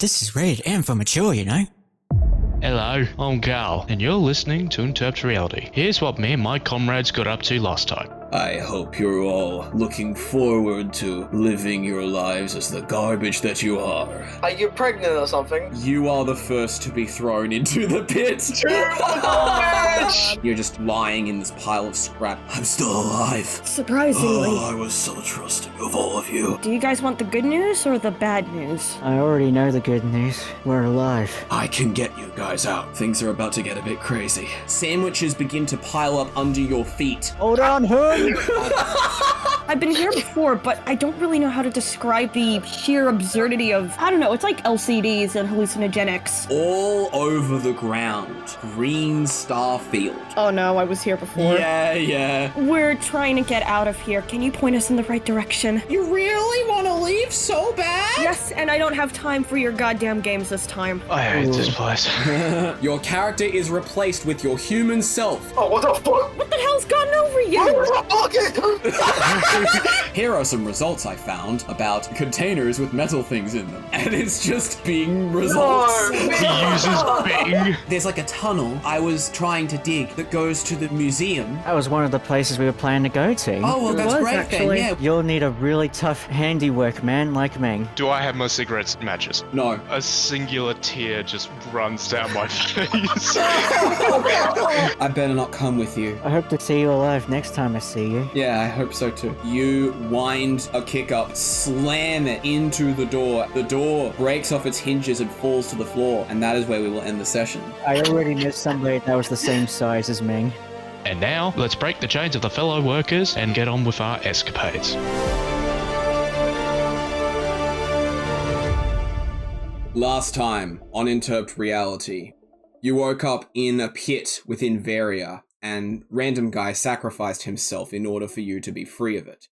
This is rated M for mature, you know. Hello, I'm Karl, and you're listening to Interp'd Reality. Here's what me and my comrades got up to last time. I hope you're all looking forward to living your lives as the garbage that you are. Are you pregnant or something? You are the first to be thrown into the pit. You're just lying in this pile of scrap. I'm still alive. Surprisingly. Oh, I was so trusting of all of you. Do you guys want the good news or the bad news? I already know the good news. We're alive. I can get you guys out. Things are about to get a bit crazy. Sandwiches begin to pile up under your feet. Hold on, hood! I've been here before, but I don't really know how to describe the sheer absurdity of, I don't know, it's like LCDs and hallucinogenics. All over the ground. Green star field. Oh no, I was here before. Yeah. We're trying to get out of here. Can you point us in the right direction? You really want to leave so bad? Yes, and I don't have time for your goddamn games this time. I hate this place. Your character is replaced with your human self. Oh, what the fuck? What the hell's gotten over you? Here are some results I found about containers with metal things in them. And it's just Bing results. He uses Bing. There's like a tunnel I was trying to dig that goes to the museum. That was one of the places we were planning to go to. Oh, well, It that's was, great actually. then, yeah. You'll need a really tough handiwork man like me. Do I have my cigarettes and matches? No. A singular tear just runs down my face. I better not come with you. I hope to see you alive next time I see you. Yeah, I hope so too. You wind a kick up, slam it into the door. The door breaks off its hinges and falls to the floor, and that is where we will end the session. I already knew somebody that was the same size as me. And now, let's break the chains of the fellow workers and get on with our escapades. Last time on Interp'd Reality, you woke up in a pit within Varia, and random guy sacrificed himself in order for you to be free of it.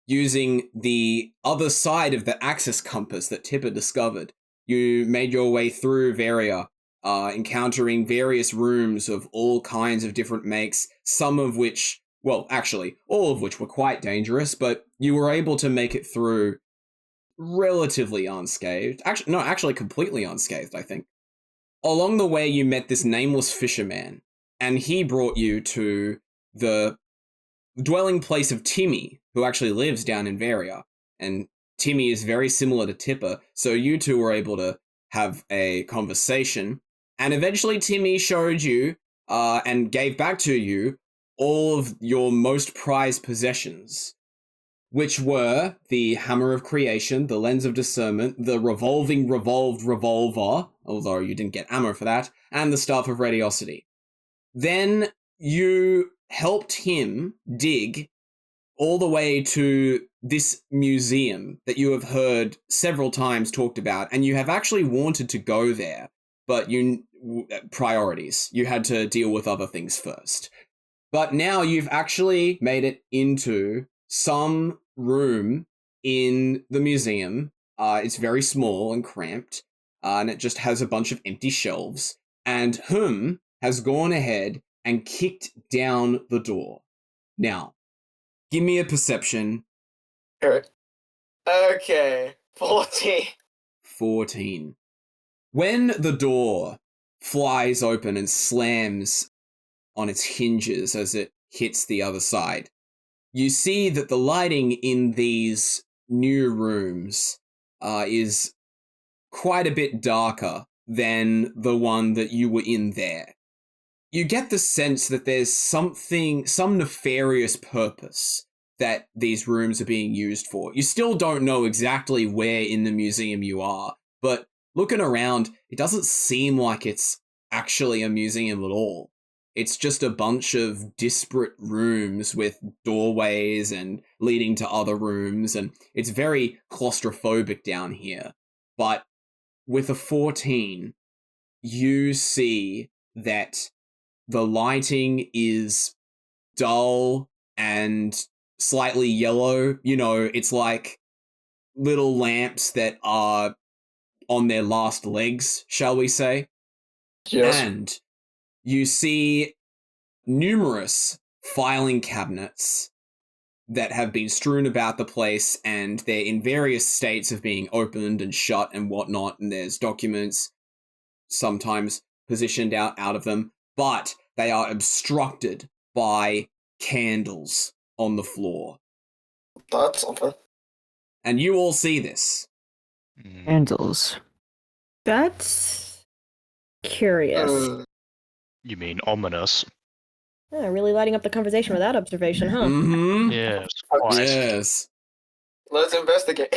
Using the other side of the axis compass that Tipper discovered, you made your way through Varia, encountering various rooms of all kinds of different makes, some of which, well, actually, all of which were quite dangerous, but you were able to make it through relatively unscathed. Actually completely unscathed, I think. Along the way, you met this nameless fisherman, and he brought you to the dwelling place of Timmy, who actually lives down in Varia. And Timmy is very similar to Tipper, so you two were able to have a conversation. And eventually Timmy showed you, and gave back to you, all of your most prized possessions, which were the Hammer of Creation, the Lens of Discernment, the revolved revolver, although you didn't get ammo for that, and the Staff of Radiosity. Then you helped him dig all the way to this museum that you have heard several times talked about, and you have actually wanted to go there, but priorities. You had to deal with other things first. But now you've actually made it into some room in the museum. It's very small and cramped, and it just has a bunch of empty shelves. And has gone ahead and kicked down the door. Now, give me a perception. Okay, 40. 14. When the door flies open and slams on its hinges as it hits the other side, you see that the lighting in these new rooms is quite a bit darker than the one that you were in there. You get the sense that there's some nefarious purpose that these rooms are being used for. You still don't know exactly where in the museum you are, but looking around, it doesn't seem like it's actually a museum at all. It's just a bunch of disparate rooms with doorways and leading to other rooms, and it's very claustrophobic down here. But with a 14, you see that the lighting is dull and slightly yellow. You know, it's like little lamps that are on their last legs, shall we say. Yes. And you see numerous filing cabinets that have been strewn about the place, and they're in various states of being opened and shut and whatnot, and there's documents sometimes positioned out of them, but they are obstructed by candles on the floor. That's something. And you all see this. Candles. That's curious. You mean ominous? Yeah, really lighting up the conversation with that observation, huh? Mm-hmm. Yes. Yes. Let's investigate.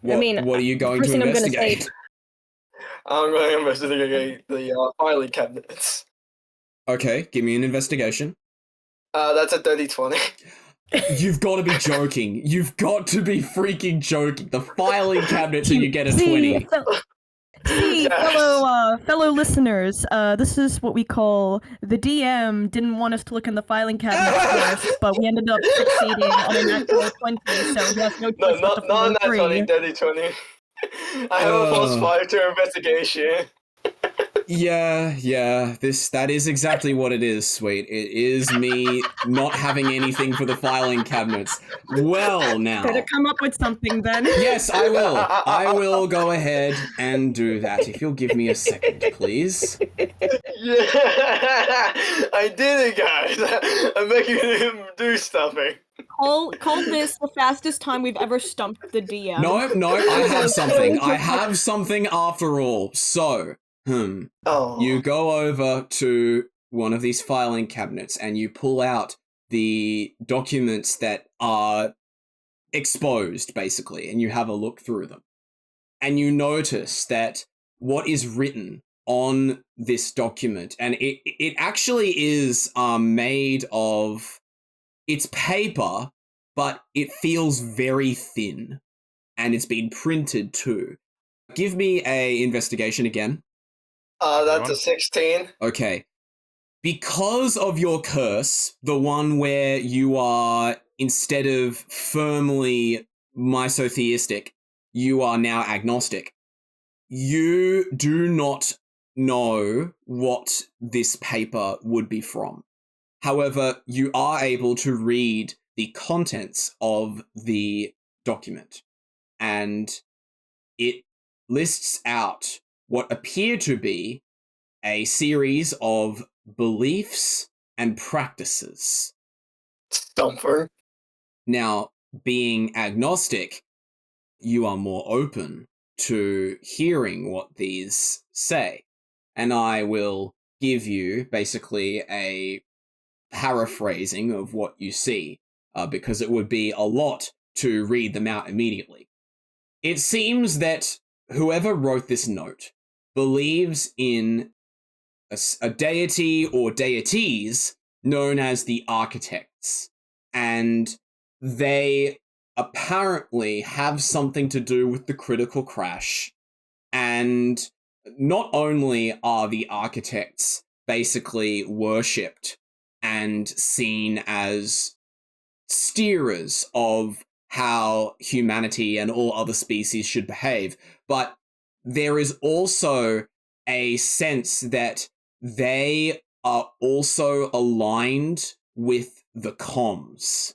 What, I mean, what are you going first to thing I'm gonna investigate? say- I'm going to investigate the filing cabinets. Okay, give me an investigation. That's a dirty 20. You've got to be joking. You've got to be freaking joking. The filing cabinets and you get a 20. See, Yes. fellow listeners, this is what we call the DM didn't want us to look in the filing cabinet first, but we ended up succeeding on a natural 20, so he has no No, choice but to not follow that 20, three. dirty 20. I have a +5 to investigation. Yeah, that is exactly what it is, sweet. It is me not having anything for the filing cabinets. Well, now. Better come up with something then. Yes, I will. I will go ahead and do that. If you'll give me a second, please. Yeah, I did it, guys. I'm making him do something. Call this the fastest time we've ever stumped the DM. No, I have something. I have something after all. So, Oh. you go over to one of these filing cabinets and you pull out the documents that are exposed, basically, and you have a look through them. And you notice that what is written on this document, and it actually is made of, it's paper, but it feels very thin, and it's been printed too. Give me a investigation again. That's a 16. Okay. Because of your curse, the one where you are, instead of firmly misotheistic, you are now agnostic, you do not know what this paper would be from. However, you are able to read the contents of the document, and it lists out what appear to be a series of beliefs and practices. Stumper. Now, being agnostic, you are more open to hearing what these say. And I will give you basically a paraphrasing of what you see, because it would be a lot to read them out immediately. It seems that whoever wrote this note believes in a deity or deities known as the architects, and they apparently have something to do with the critical crash. And not only are the architects basically worshipped and seen as steerers of how humanity and all other species should behave, but there is also a sense that they are also aligned with the comms.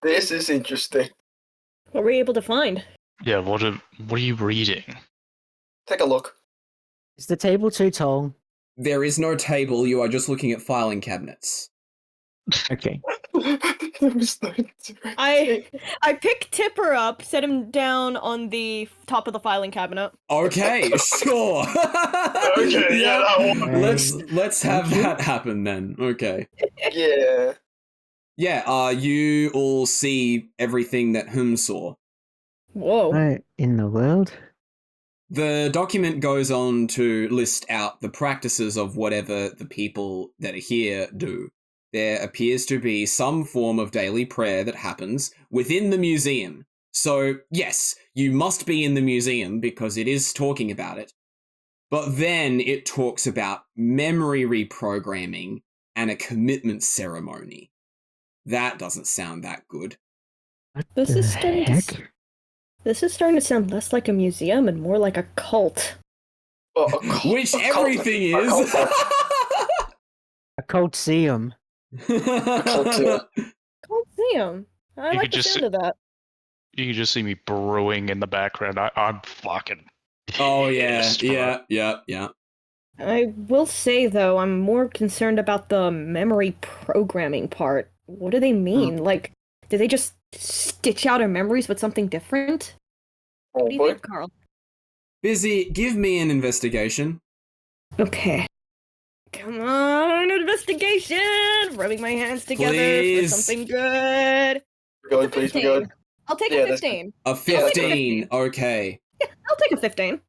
This is interesting. What were you able to find? Yeah, what are you reading? Take a look. Is the table too tall? There is no table, you are just looking at filing cabinets. Okay. I pick Tipper up, set him down on the top of the filing cabinet. Okay, sure. Okay, yeah, that one. Let's have that happen then. Okay. Yeah. Yeah, you all see everything that saw. Whoa. What in the world? The document goes on to list out the practices of whatever the people that are here do. There appears to be some form of daily prayer that happens within the museum. So, yes, you must be in the museum because it is talking about it. But then it talks about memory reprogramming and a commitment ceremony. That doesn't sound that good. What This the is starting to heck? This is starting to sound less like a museum and more like a cult. Which everything is. A Coltseum. Coltseum. I You like could the just sound of that. You can just see me brewing in the background. I'm fucking. Oh yeah, pissed for it. yeah. I will say though, I'm more concerned about the memory programming part. What do they mean? Like, do they just stitch out our memories with something different? What do you think, Karl? Bizzy, give me an investigation. Okay. Come on, investigation! Rubbing my hands together Please. for something good. We're going, It's a please, we're 15. going. I'll take Yeah, a that's 15. A 15, okay. I'll take a 15.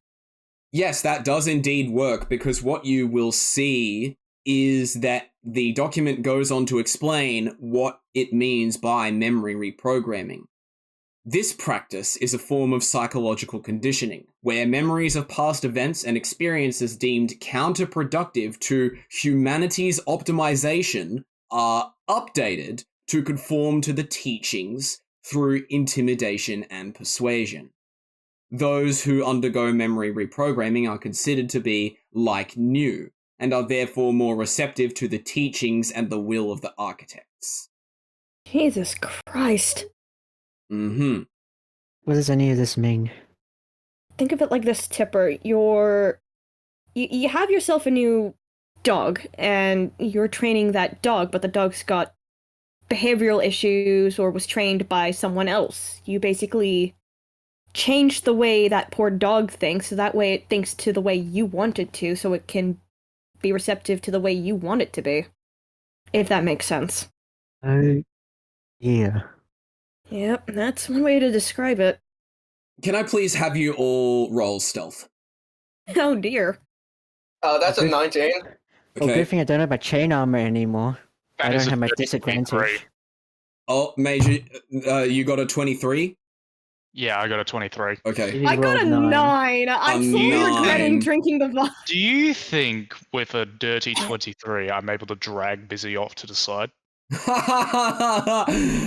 Yes, that does indeed work, because what you will see is that the document goes on to explain what it means by memory reprogramming. This practice is a form of psychological conditioning, where memories of past events and experiences deemed counterproductive to humanity's optimization are updated to conform to the teachings through intimidation and persuasion. Those who undergo memory reprogramming are considered to be like new, and are therefore more receptive to the teachings and the will of the architects. Jesus Christ. Mm-hmm. What does any of this mean? Think of it like this, Tipper. You have yourself a new dog, and you're training that dog, but the dog's got behavioral issues or was trained by someone else. You basically change the way that poor dog thinks, so that way it thinks to the way you want it to, so it can be receptive to the way you want it to be. If that makes sense. Oh, yeah. Yep, that's one way to describe it. Can I please have you all roll stealth? Oh dear. That's a Okay. 19. Well, good thing I don't have my chain armor anymore. That I is don't a have my 33. disadvantage. Oh, Major, you got a 23? Yeah, I got a 23. Okay. You I got a rolled 9. I'm A slowly 9. regretting drinking the vodka. Do you think with a dirty 23, I'm able to drag Bizzy off to the side?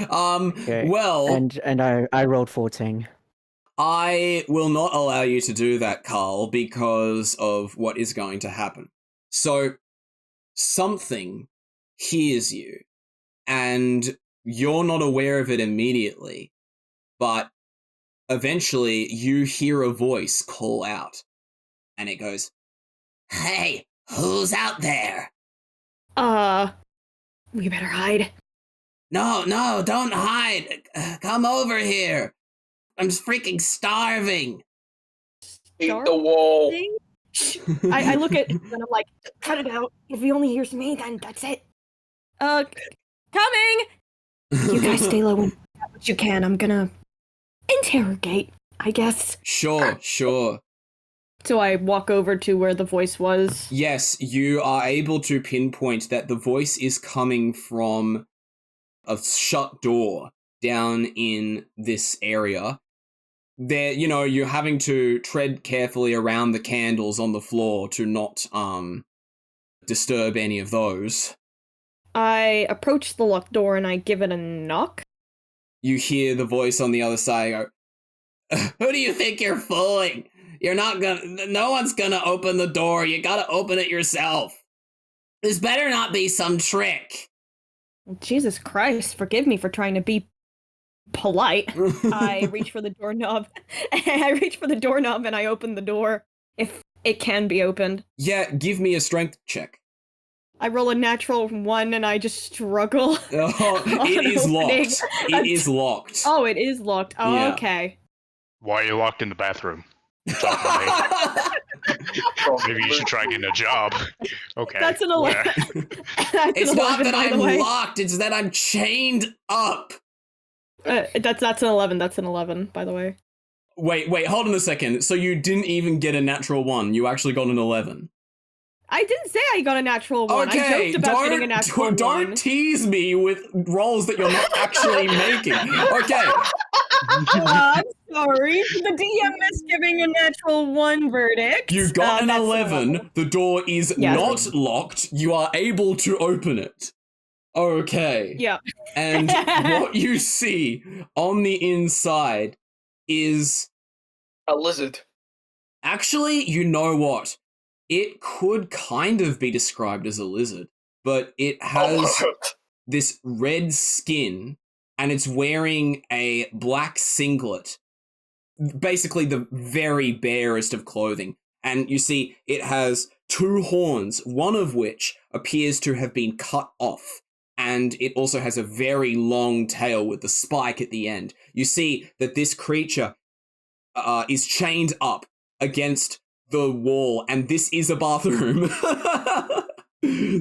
Okay. Well, And I rolled 14. I will not allow you to do that, Karl, because of what is going to happen. So, something hears you, and you're not aware of it immediately, but eventually you hear a voice call out, and it goes, "Hey, who's out there?" We better hide. No, don't hide. Come over here. I'm freaking starving. Eat the wall. I look at him and I'm like, cut it out. If he only hears me, then that's it. Coming! You guys stay low and do what you can. I'm gonna interrogate, I guess. Sure. So I walk over to where the voice was. Yes, you are able to pinpoint that the voice is coming from a shut door down in this area. There, you're having to tread carefully around the candles on the floor to not disturb any of those. I approach the locked door and I give it a knock. You hear the voice on the other side go, "Who do you think you're fooling? No one's gonna open the door. You gotta open it yourself. This better not be some trick." Jesus Christ, forgive me for trying to be polite. I reach for the doorknob. I reach for the doorknob and I open the door, if it can be opened. Yeah, give me a strength check. I roll a natural 1 and I just struggle. Oh, it is locked. It is locked. Oh, it is locked. Oh, Yeah. okay. Why are you locked in the bathroom? Talk to me. Maybe you should try getting a job. Okay. That's an 11. where? It's not that by the I'm way. locked, it's that I'm chained up. That's an 11. That's an 11, by the way. Wait, hold on a second. So you didn't even get a natural 1, you actually got an 11. I didn't say I got a natural 1. Okay, I joked about getting a natural 1. don't tease me with rolls that you're not actually making. Okay. I'm sorry. The DM is giving a natural 1 verdict. You got an that's 11. The door is not locked. You are able to open it. Okay. Yeah. And what you see on the inside is... A lizard. Actually, you know what? It could kind of be described as a lizard, but it has this red skin and it's wearing a black singlet, basically the very barest of clothing. And you see it has 2 horns, one of which appears to have been cut off. And it also has a very long tail with the spike at the end. You see that this creature is chained up against the wall, and this is a bathroom.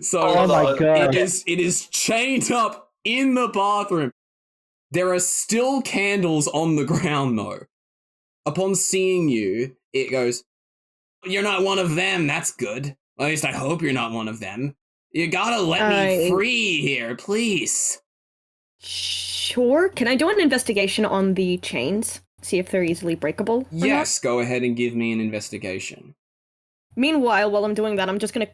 So Oh my god. it is chained up in the bathroom. There are still candles on the ground, though. Upon seeing you, it goes, "You're not one of them, that's good. At least I hope you're not one of them. You gotta let me free here, please." Sure. Can I do an investigation on the chains? See if they're easily breakable? Yes, go ahead and give me an investigation. Meanwhile, while I'm doing that, I'm just gonna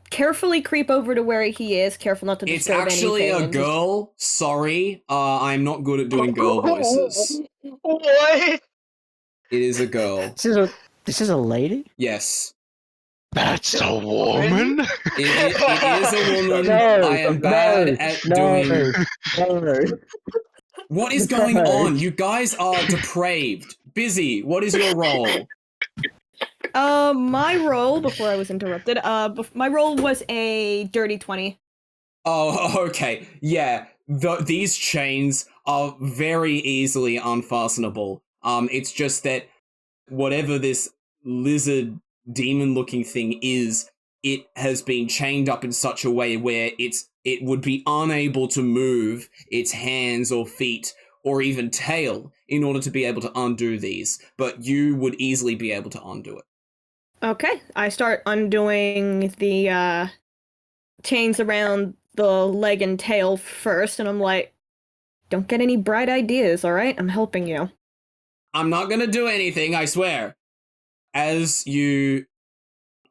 carefully creep over to where he is, careful not to disturb anything. It's actually a girl. Sorry, I'm not good at doing girl voices. What? It is a girl. This is a lady? Yes. That's a woman? It is a woman. No, I am bad at doing... No. What is going on? You guys are depraved. Bizzy, what is your role? My roll, before I was interrupted, my roll was a dirty 20. Oh, okay. Yeah, these chains are very easily unfastenable. It's just that whatever this lizard demon-looking thing is, it has been chained up in such a way where it would be unable to move its hands or feet or even tail in order to be able to undo these, but you would easily be able to undo it. Okay, I start undoing the chains around the leg and tail first, and I'm like, don't get any bright ideas, alright? I'm helping you. I'm not gonna do anything, I swear. As you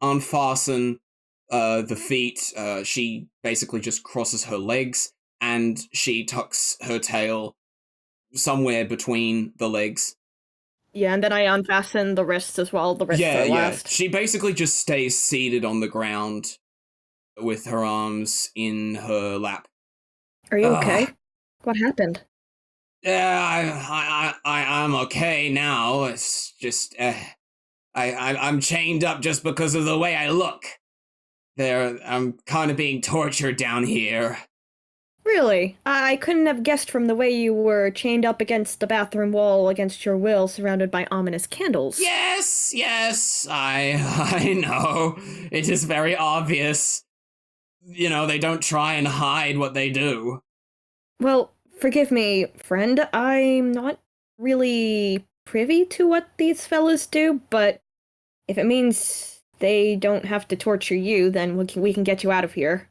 unfasten the feet, she basically just crosses her legs, and she tucks her tail somewhere between the legs. Yeah, and then I unfasten the wrists as well. The wrists are last. She basically just stays seated on the ground with her arms in her lap. Are you okay? What happened? Yeah, I'm okay now. It's just, I'm chained up just because of the way I look. I'm kind of being tortured down here. Really? I couldn't have guessed from the way you were chained up against the bathroom wall against your will, surrounded by ominous candles. Yes, I know. It is very obvious. You know, they don't try and hide what they do. Well, forgive me, friend. I'm not really privy to what these fellas do, but if it means they don't have to torture you, then we can get you out of here.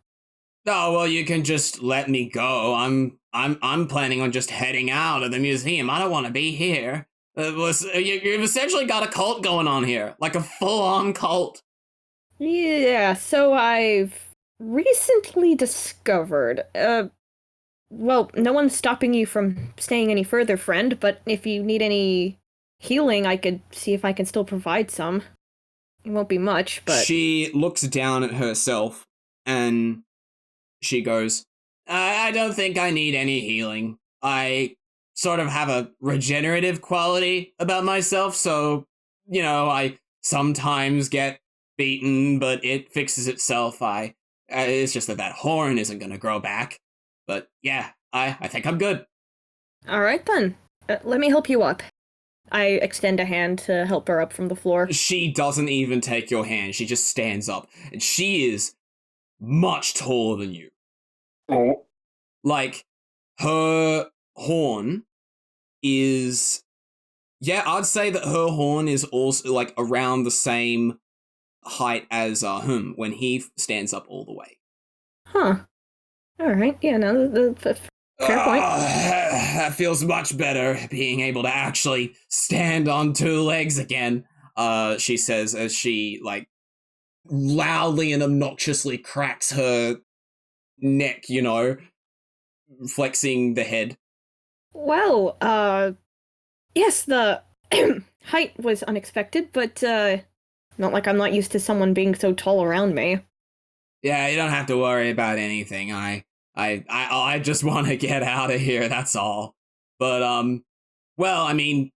Oh, well, you can just let me go. I'm planning on just heading out of the museum. I don't want to be here. You've essentially got a cult going on here, like a full-on cult. Yeah, so I've recently discovered, well, no one's stopping you from staying any further, friend, but if you need any healing, I could see if I can still provide some. It won't be much, but... She looks down at herself, and she goes, I don't think I need any healing. I sort of have a regenerative quality about myself, so, you know, I sometimes get beaten, but it fixes itself. It's just that horn isn't gonna grow back. But yeah, I think I'm good. Alright then. Let me help you up. I extend a hand to help her up from the floor. She doesn't even take your hand. She just stands up. And she is much taller than you. Oh. Like, her horn is... Yeah, I'd say that her horn is also, like, around the same height as him when he stands up all the way. Huh. Alright, yeah, no, the fair point. That feels much better, being able to actually stand on 2 legs again, she says as she, like, loudly and obnoxiously cracks her neck, you know, flexing the head. Well, yes, the height was unexpected, but, not like I'm not used to someone being so tall around me. Yeah, you don't have to worry about anything. I I just want to get out of here, that's all. But, well, I mean,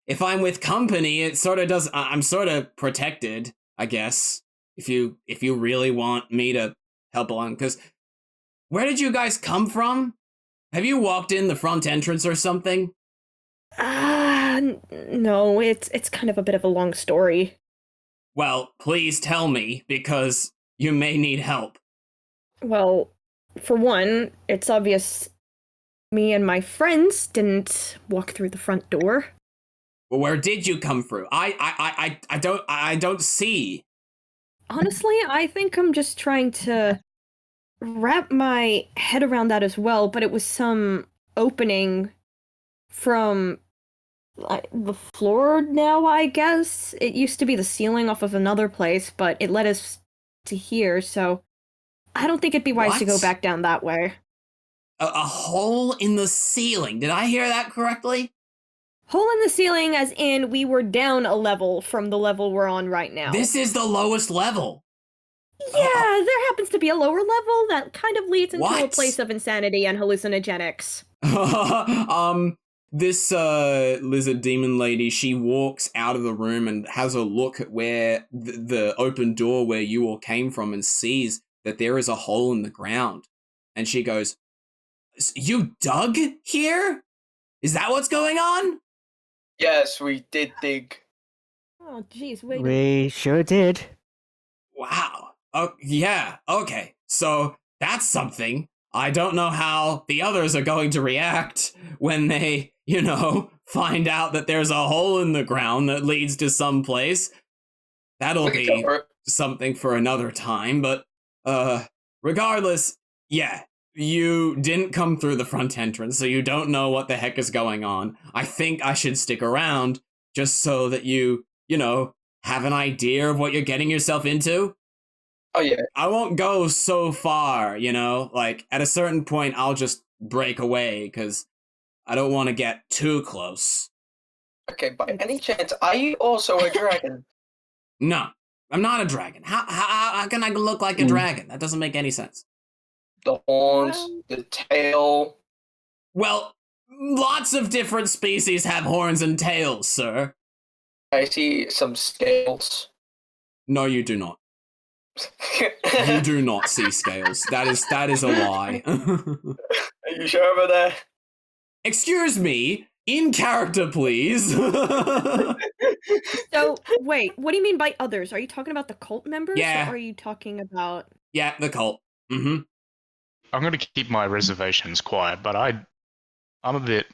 if I'm with company, it sort of does, I'm sort of protected, I guess, if you really want me to help along, because where did you guys come from? Have you walked in the front entrance or something? No, it's kind of a bit of a long story. Well, please tell me, because you may need help. Well, for one, it's obvious me and my friends didn't walk through the front door. Well, where did you come through? I don't see. Honestly, I think I'm just trying to wrap my head around that as well, but it was some opening from the floor now, I guess. It used to be the ceiling off of another place, but it led us to here, so I don't think it'd be wise to go What? back down that way. A hole in the ceiling. Did I hear that correctly? Hole in the ceiling as in we were down a level from the level we're on right now. This is the lowest level. Yeah, there happens to be a lower level that kind of leads into a What? place of insanity and hallucinogenics. This lizard demon lady, she walks out of the room and has a look at where the open door where you all came from and sees that there is a hole in the ground. And she goes, "You dug here? Is that what's going on?" Yes, we did dig. Oh, jeez, wait. We sure did. Wow. Oh, yeah. Okay. So that's something. I don't know how the others are going to react when they, find out that there's a hole in the ground that leads to some place. That'll We can be cover it. something for another time, but regardless, yeah, you didn't come through the front entrance, so you don't know what the heck is going on. I think I should stick around just so that you have an idea of what you're getting yourself into. Oh yeah. I won't go so far, like at a certain point I'll just break away because I don't want to get too close. Okay, by any chance, are you also a dragon? No, I'm not a dragon. How can I look like a dragon? That doesn't make any sense. The horns, the tail. Well, lots of different species have horns and tails, sir. I see some scales. No, you do not. You do not see scales. That is a lie. Are you sure about that? Excuse me, in character, please. So, wait, what do you mean by others? Are you talking about the cult members? Yeah. Or are you talking about... Yeah, the cult. Mm-hmm. I'm going to keep my reservations quiet, but I'm a bit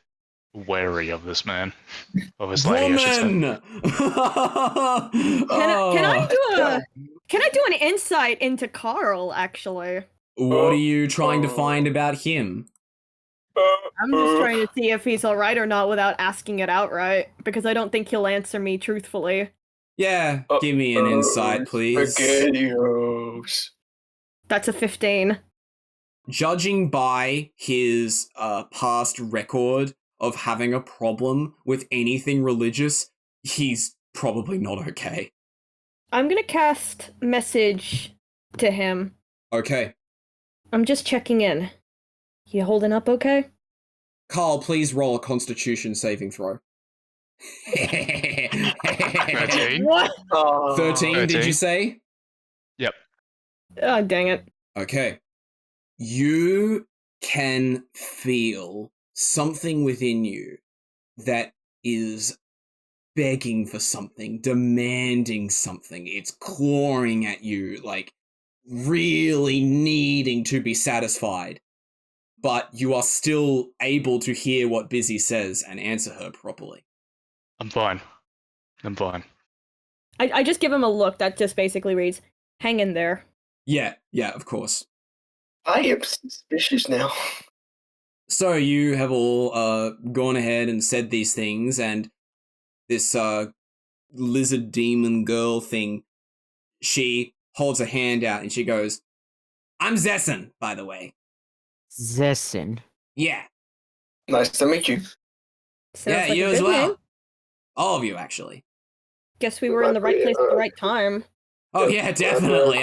wary of this man. Of this lady, I should say. Woman! Can I do an insight into Karl, actually? What are you trying to find about him? I'm just trying to see if he's alright or not without asking it outright, because I don't think he'll answer me truthfully. Yeah, give me an insight, please. Spaghettios. That's a 15. Judging by his past record of having a problem with anything religious, he's probably not okay. I'm gonna cast message to him. Okay. I'm just checking in. You holding up okay? Karl, please roll a constitution saving throw. 13? What? 13, did 13. you say? Yep. Oh, dang it. Okay. You can feel something within you that is begging for something, demanding something. It's clawing at you, like really needing to be satisfied. But you are still able to hear what Bizzy says and answer her properly. I'm fine. I'm fine. I just give him a look that just basically reads, hang in there. Yeah, of course. I am suspicious now. So you have all gone ahead and said these things, and this lizard demon girl thing, she holds a hand out and she goes, "I'm Zesson, by the way." Zesson. Yeah. Nice to meet you. Sounds Yeah, like you a as good well. name. All of you, actually. Guess we were in the right place at the right time. Oh yeah, definitely.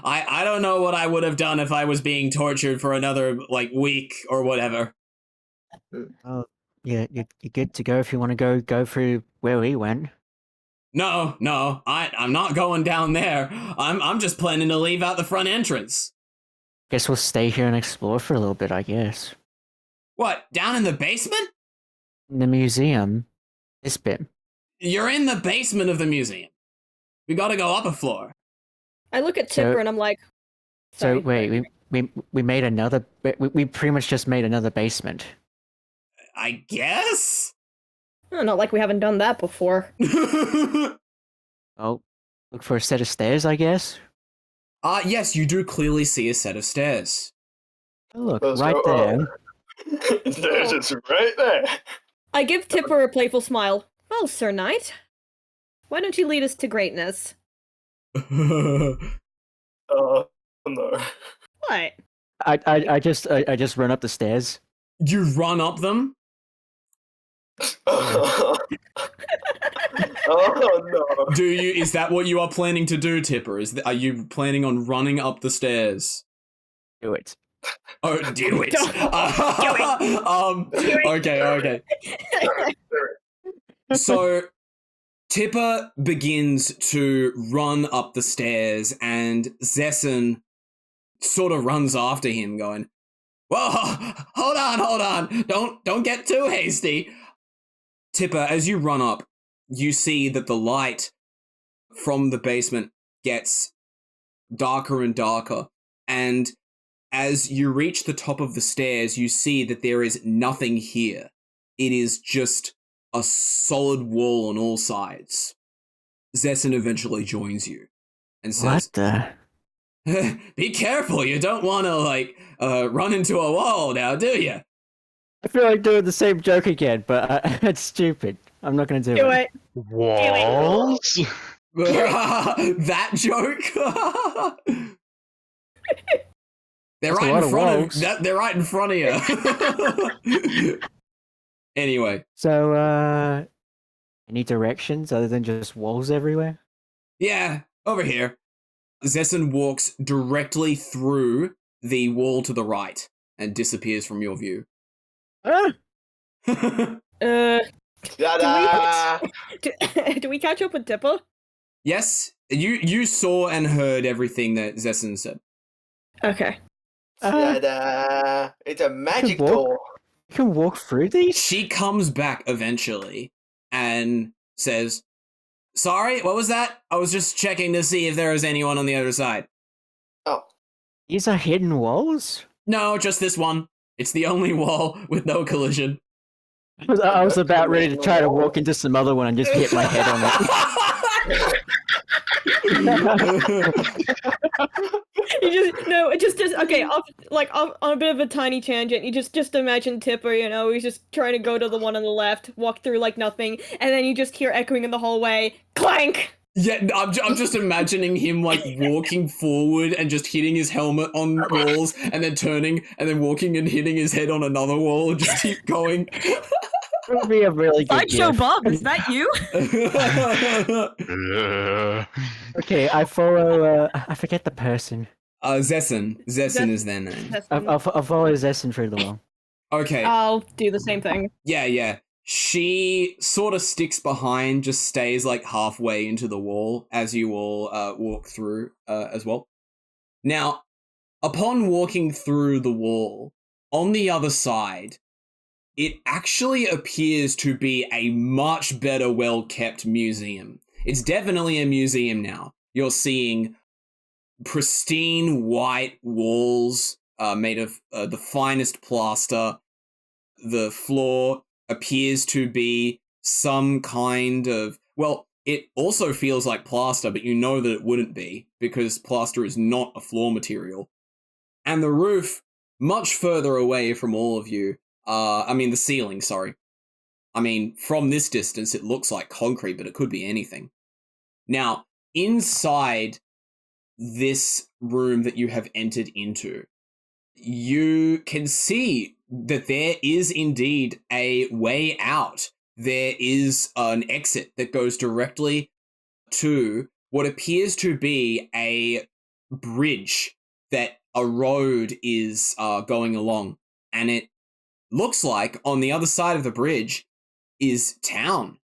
I don't know what I would have done if I was being tortured for another like week or whatever. Oh, yeah, you're good to go if you want to go through where we went. No, I'm not going down there. I'm just planning to leave out the front entrance. Guess we'll stay here and explore for a little bit, I guess. What, down in the basement? In the museum. This bit. You're in the basement of the museum. We gotta go up a floor. I look at So- Tipper and I'm like, So sorry, wait, we made another. We pretty much just made another basement. I guess? Oh, not like we haven't done that before. Oh, look for a set of stairs, I guess. Yes, you do clearly see a set of stairs. Oh, look, Let's right go there. There's just right there. I give Tipper a playful smile. Well, Sir Knight, why don't you lead us to greatness? Oh no. What? I just run up the stairs. You run up them? Oh no. Is that what you are planning to do, Tipper? Are you planning on running up the stairs? Do it. Oh, do it. Okay. So Tipper begins to run up the stairs and Zesson sort of runs after him going, "Whoa, hold on. Don't get too hasty." Tipper, as you run up, you see that the light from the basement gets darker and darker, and as you reach the top of the stairs, you see that there is nothing here. It is just a solid wall on all sides. Zesson eventually joins you and says, What the? "Be careful, you don't want to, run into a wall now, do you?" I feel like doing the same joke again, but it's stupid. I'm not gonna do Do it. it. Walls? That joke? They're That's a right lot in of front of walls. they're right in front of you. Anyway, So, any directions other than just walls everywhere? yeah, over here. Zesson walks directly through the wall to the right and disappears from your view. Ah! Yada. Do we catch up with Tipper? Yes, you saw and heard everything that Zesson said. Okay. Yada. It's a magic walk. door. You can walk through these? She comes back eventually and says, "Sorry, what was that? I was just checking to see if there was anyone on the other side." Oh. These are hidden walls? No, just this one. It's the only wall with no collision. I was about ready to try to walk into some other one and just hit my head on it. Okay, on a bit of a tiny tangent, you just imagine Tipper, he's just trying to go to the one on the left, walk through like nothing, and then you just hear echoing in the hallway, clank! Yeah, I'm just imagining him like walking forward and just hitting his helmet on walls and then turning and then walking and hitting his head on another wall and just keep going. It would be a really good Sideshow gift. Bob, is that you? Okay, I follow, I forget the person. Zesson is their name. I'll follow Zesson through the wall. Okay, I'll do the same thing. yeah. She sort of sticks behind, just stays like halfway into the wall as you all walk through as well. Now, upon walking through the wall, on the other side, it actually appears to be a much better well-kept museum. It's definitely a museum now. You're seeing pristine white walls made of the finest plaster. The floor appears to be some kind of... Well, it also feels like plaster, but you know that it wouldn't be, because plaster is not a floor material. And the roof, much further away from all of you, the ceiling, sorry. From this distance, it looks like concrete, but it could be anything. Now, inside this room that you have entered into, you can see that there is indeed a way out. There is an exit that goes directly to what appears to be a bridge that a road is going along. And it looks like on the other side of the bridge is town.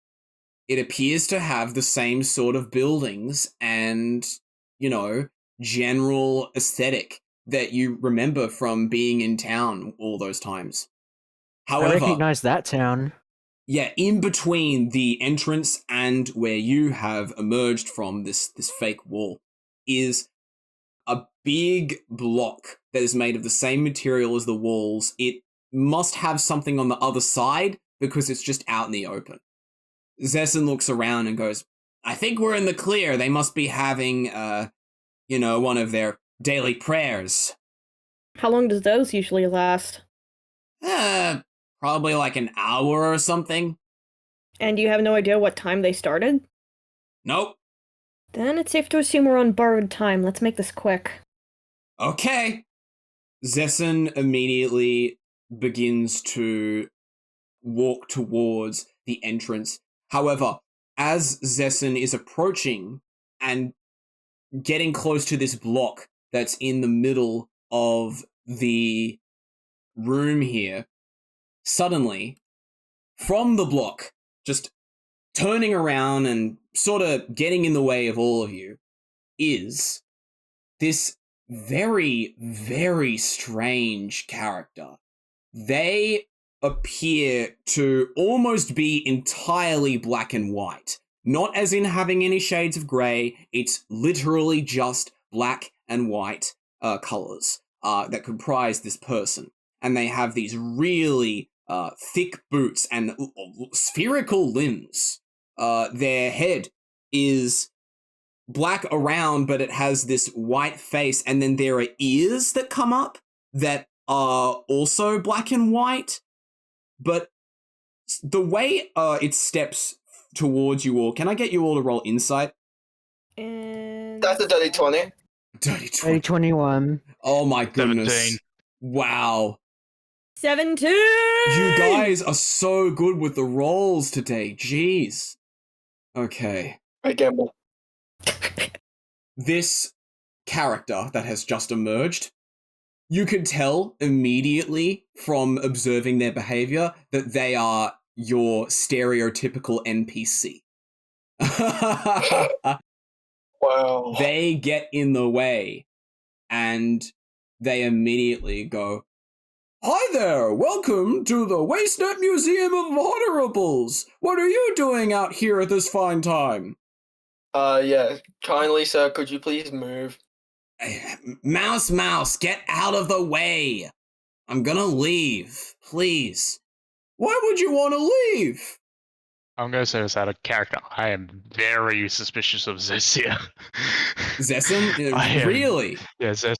It appears to have the same sort of buildings and, general aesthetic that you remember from being in town all those times. However, I recognize that town. yeah, in between the entrance and where you have emerged from this fake wall is a big block that is made of the same material as the walls. It must have something on the other side because it's just out in the open. Zesson looks around and goes, I think we're in the clear. They must be having, one of their daily prayers. How long does those usually last? Probably like an hour or something. And you have no idea what time they started? Nope. Then it's safe to assume we're on borrowed time. Let's make this quick. Okay. Zesson immediately begins to walk towards the entrance. However, as Zesson is approaching and getting close to this block that's in the middle of the room here, suddenly, from the block, just turning around and sort of getting in the way of all of you, is this very, very strange character. They appear to almost be entirely black and white. Not as in having any shades of grey, it's literally just black and white colors that comprise this person. And they have these really thick boots and spherical limbs. Their head is black around, but it has this white face, and then there are ears that come up that are also black and white. But the way it steps towards you all, can I get you all to roll insight? And That's a dirty 20. Dirty 20. 21. Oh my goodness. 17. Wow. 17! You guys are so good with the rolls today. Jeez. Okay. I gamble. This character that has just emerged, you can tell immediately from observing their behavior that they are your stereotypical NPC. Wow. They get in the way and they immediately go, Hi there, welcome to the Wastenet Museum of Honorables. What are you doing out here at this fine time? Yeah, kindly, sir, could you please move? Mouse, get out of the way. I'm gonna leave, please. Why would you want to leave? I'm going to say this out of character. I am very suspicious of Zessia. Zesson? I am. Really? Yeah, Zesson.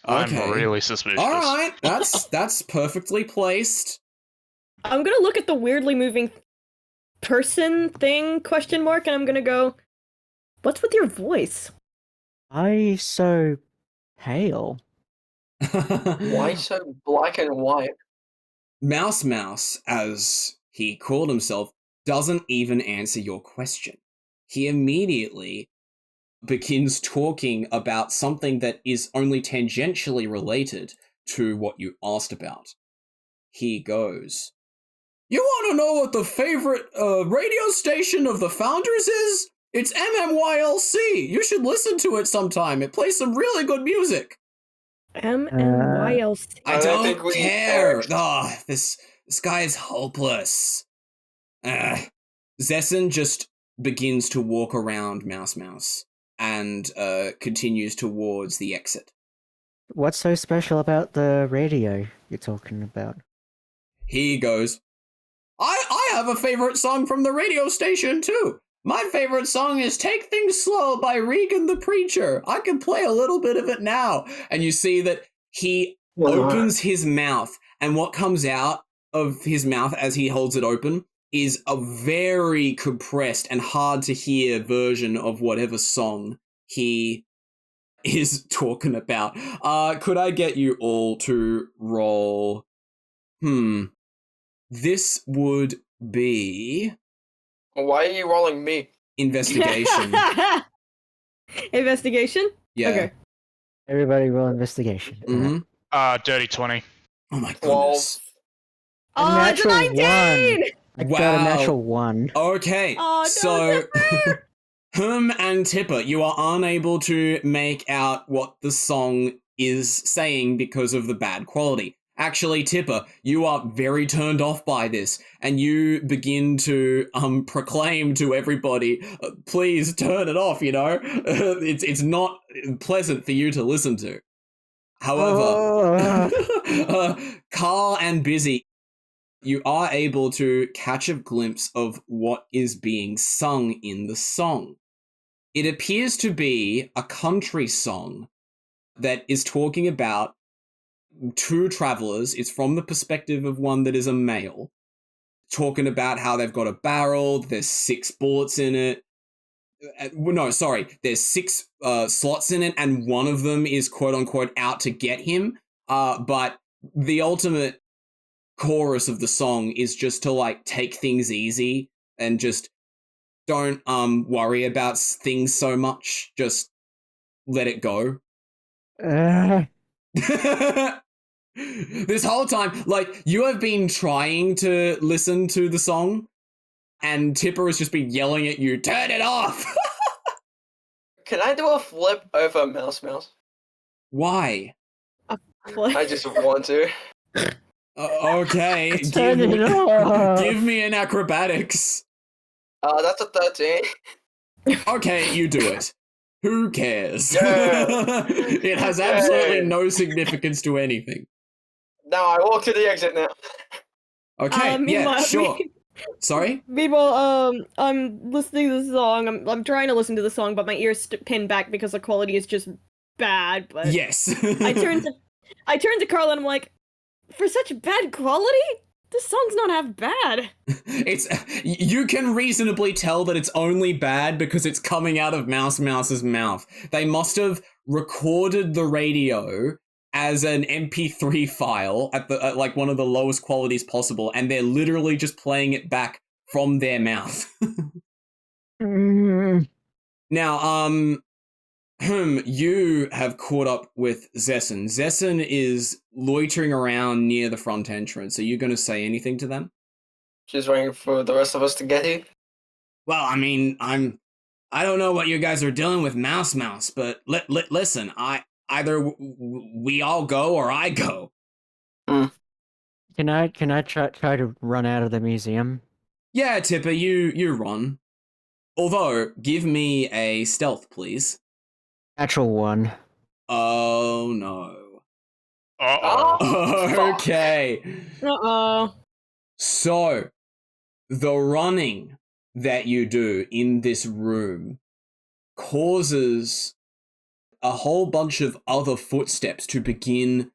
Okay. I'm really suspicious. All right, that's perfectly placed. I'm gonna look at the weirdly moving person thing, question mark, and I'm gonna go, what's with your voice? Why so pale? Why so black and white? Mouse, as he called himself, doesn't even answer your question. He immediately begins talking about something that is only tangentially related to what you asked about. He goes, You want to know what the favorite radio station of the Founders is? It's MMYLC. You should listen to it sometime. It plays some really good music. MMYLC. I I don't think don't we care. are. Oh, this guy is hopeless. Zesson just begins to walk around Mouse and continues towards the exit. What's so special about the radio you're talking about? He goes, I have a favorite song from the radio station too. My favorite song is Take Things Slow by Regan the Preacher. I can play a little bit of it now. And you see that he opens his mouth, and what comes out of his mouth as he holds it open is a very compressed and hard to hear version of whatever song he is talking about. Could I get you all to roll? This would be Why are you rolling me? investigation. Investigation? Yeah. Okay. Everybody roll investigation. hmm Dirty 20. Oh my 12. goodness. Oh, it's a natural 19! I got a Wow. natural 1. Okay. Oh, no, so Tipper! and Tipper, you are unable to make out what the song is saying because of the bad quality. Actually, Tipper, you are very turned off by this, and you begin to proclaim to everybody, please turn it off, you know? It's not pleasant for you to listen to. However, Karl and Bizzy, you are able to catch a glimpse of what is being sung in the song. It appears to be a country song that is talking about two travelers. It's from the perspective of one that is a male, talking about how they've got a barrel, there's 6 bullets in it. No, sorry, there's 6 slots in it, and one of them is quote unquote out to get him. But the ultimate chorus of the song is just to like take things easy and just don't worry about things so much. Just let it go. This whole time, like, you have been trying to listen to the song, and Tipper has just been yelling at you, turn it off! Can I do a flip over Mouse? Why? I just want to. Okay, Turn it off. give me an acrobatics. That's a 13. Okay, you do it. Who cares? Yeah. It has absolutely Yeah. no significance to anything. Now I walk to the exit now. Okay, yeah, meanwhile- sure. Sorry? Meanwhile, I'm listening to the song. I'm trying to listen to the song, but my ears pinned back because the quality is just bad. But Yes. I turn to Karl and I'm like, for such bad quality, this song's not half bad. It's you can reasonably tell that it's only bad because it's coming out of Mouse's mouth. They must have recorded the radio as an MP3 file at the like one of the lowest qualities possible, and they're literally just playing it back from their mouth. Now, you have caught up with Zessen. Zessen is loitering around near the front entrance. Are you going to say anything to them? Just waiting for the rest of us to get here. Well, I mean, I don't know what you guys are dealing with, Mouse, but listen, either we all go or I go. Can I try to run out of the museum? Yeah, Tipper, you run. Although, give me a stealth, please. Natural 1. Oh no. Uh-oh. Okay. Uh-oh. So, the running that you do in this room causes a whole bunch of other footsteps to begin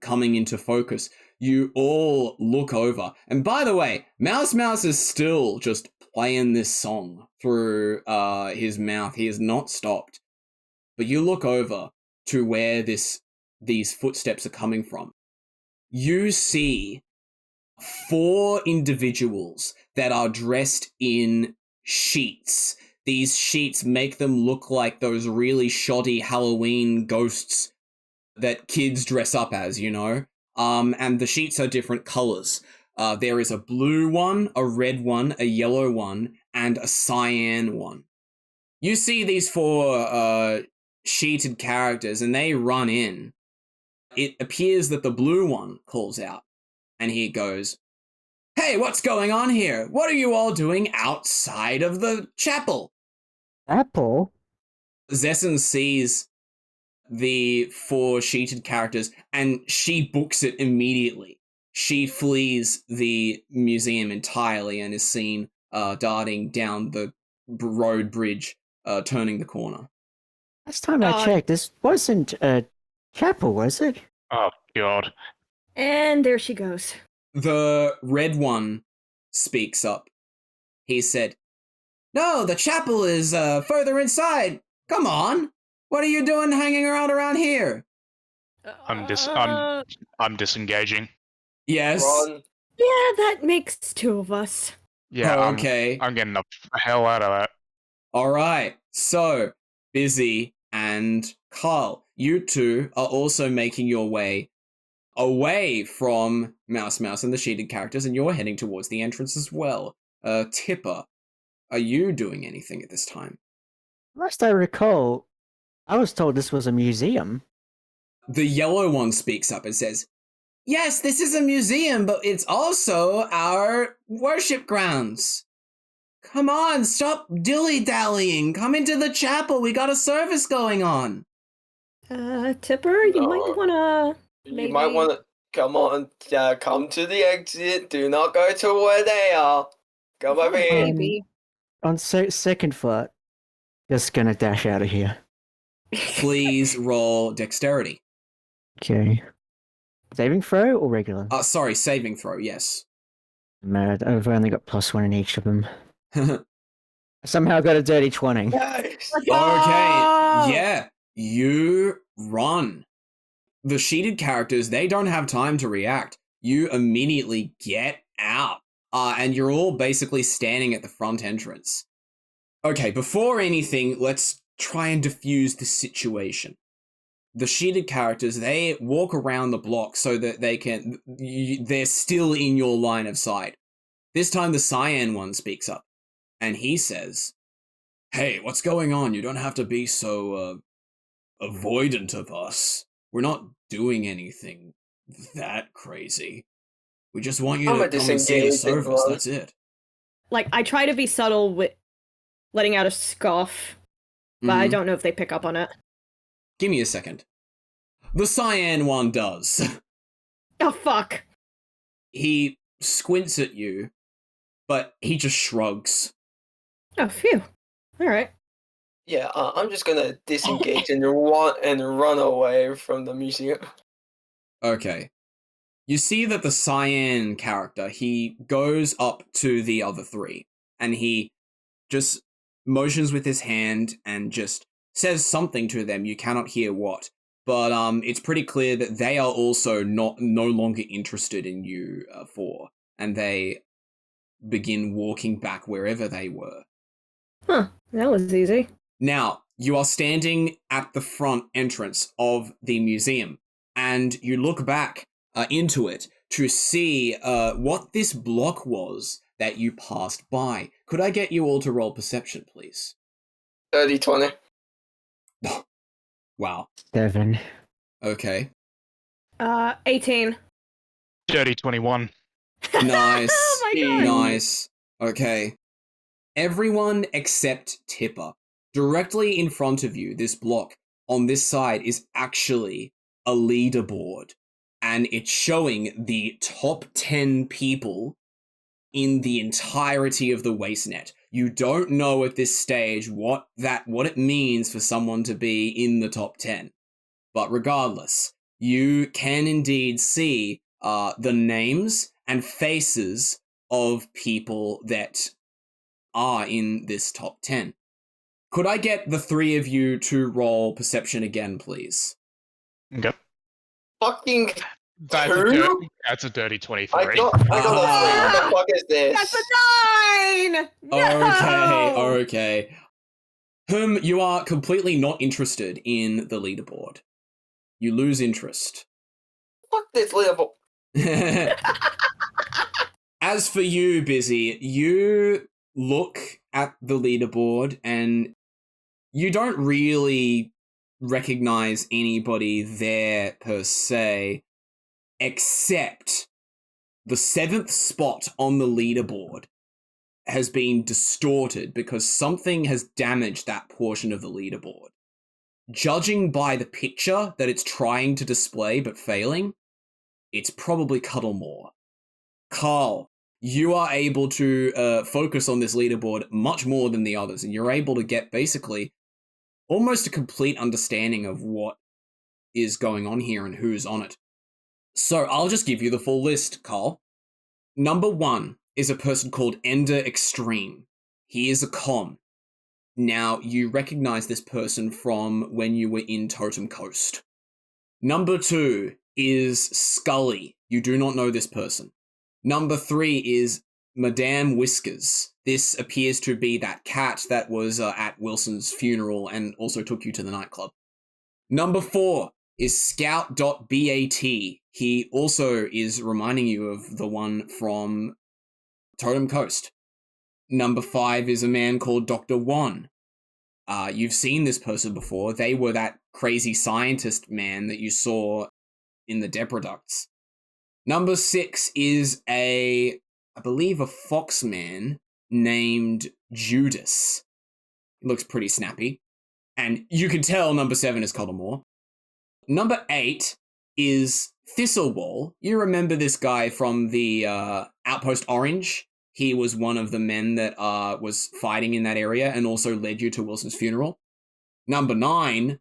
coming into focus. You all look over. And by the way, Mouse is still just playing this song through his mouth. He has not stopped. But you look over to where these footsteps are coming from. You see 4 individuals that are dressed in sheets. These sheets make them look like those really shoddy Halloween ghosts that kids dress up as, you know? And the sheets are different colors. There is a blue one, a red one, a yellow one, and a cyan one. You see these 4 sheeted characters, and they run in. It appears that the blue one calls out, and he goes, "Hey, what's going on here? What are you all doing outside of the chapel?" Apple? Zessen sees the 4 sheeted characters, and she books it immediately. She flees the museum entirely and is seen darting down the road bridge, turning the corner. Last time I checked, this wasn't a chapel, was it? Oh, God. And there she goes. The red one speaks up. He said, "No, the chapel is further inside. Come on. What are you doing hanging around here?" I'm disengaging. Yes. Run. Yeah, that makes 2 of us. Yeah, Oh, okay. I'm getting the hell out of that. All right. So, Bizzy, and Karl, you two are also making your way away from Mouse and the sheeted characters, and you're heading towards the entrance as well. Tipper, are you doing anything at this time? Last I recall, I was told this was a museum. The yellow one speaks up and says, "Yes, this is a museum, but it's also our worship grounds. Come on, stop dilly-dallying. Come into the chapel. We got a service going on." Tipper, you might wanna... You might want to come on, come to the exit. Do not go to where they are. Come over here. Maybe. On second thought, just gonna dash out of here. Please roll dexterity. Okay. Saving throw or regular? Sorry, saving throw, yes. Mad, I've only got +1 in each of them. Somehow got a dirty 20. Nice. Okay, yeah, you run. The sheeted characters, they don't have time to react. You immediately get out. And you're all basically standing at the front entrance. Okay, before anything, let's try and diffuse the situation. The sheeted characters, they walk around the block so that they're still in your line of sight. This time the cyan one speaks up, and he says, "Hey, what's going on? You don't have to be so, avoidant of us. We're not doing anything that crazy. We just want you to come and see the service, that's it." Like, I try to be subtle with letting out a scoff, but I don't know if they pick up on it. Give me a second. The cyan one does. Oh, fuck. He squints at you, but he just shrugs. Oh, phew. Alright. Yeah, I'm just gonna disengage and run away from the museum. Okay. You see that the cyan character, he goes up to the other three, and he just motions with his hand and just says something to them. You cannot hear what, but it's pretty clear that they are also no longer interested in you four, and they begin walking back wherever they were. Huh, that was easy. Now, you are standing at the front entrance of the museum, and you look back into it to see what this block was that you passed by. Could I get you all to roll perception, please? 30, 20. Wow. 7. Okay. 18. Dirty 21. Nice. Oh my god. Nice. Okay. Everyone except Tipper. Directly in front of you, this block on this side is actually a leaderboard. And it's showing the top 10 people in the entirety of the WasteNet. You don't know at this stage what it means for someone to be in the top 10. But regardless, you can indeed see the names and faces of people that are in this top 10. Could I get the three of you to roll perception again, please? Okay. Fucking That's Who? a dirty 23. I got a 3. What the fuck is this? That's a 9! No! Okay. Whom you are completely not interested in the leaderboard. You lose interest. Fuck this level. As for you, Bizzy, you look at the leaderboard and you don't really recognize anybody there per se, except the 7th spot on the leaderboard has been distorted because something has damaged that portion of the leaderboard. Judging by the picture that it's trying to display but failing, it's probably Cuddlemore. Karl, you are able to focus on this leaderboard much more than the others, and you're able to get basically almost a complete understanding of what is going on here and who's on it. So I'll just give you the full list, Karl. Number 1 is a person called Ender Extreme. He is a com. Now, you recognize this person from when you were in Totem Coast. Number 2 is Scully. You do not know this person. Number 3 is Madame Whiskers. This appears to be that cat that was at Wilson's funeral and also took you to the nightclub. Number 4 is Scout.bat. He also is reminding you of the one from Totem Coast. Number 5 is a man called Dr. One. You've seen this person before. They were that crazy scientist man that you saw in the Depreducts. Number 6 is I believe a foxman named Judas. He looks pretty snappy. And you can tell number 7 is Cullimore. Number 8 is Thistlewall. You remember this guy from the Outpost Orange? He was one of the men that was fighting in that area and also led you to Wilson's funeral. Number 9,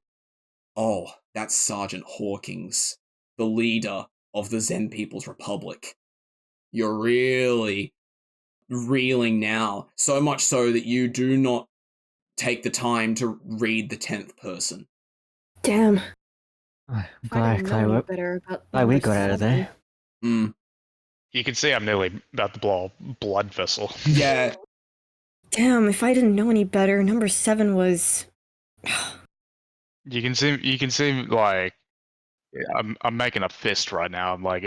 that's Sergeant Hawkins, the leader of the Zen People's Republic. You're really reeling now, so much so that you do not take the time to read the 10th person. Damn. I'm I didn't know any glad better about we number got out of 7. there. You can see I'm nearly about to blow a blood vessel. Yeah. Damn, if I didn't know any better, number 7 was... You can see like I'm making a fist right now. I'm like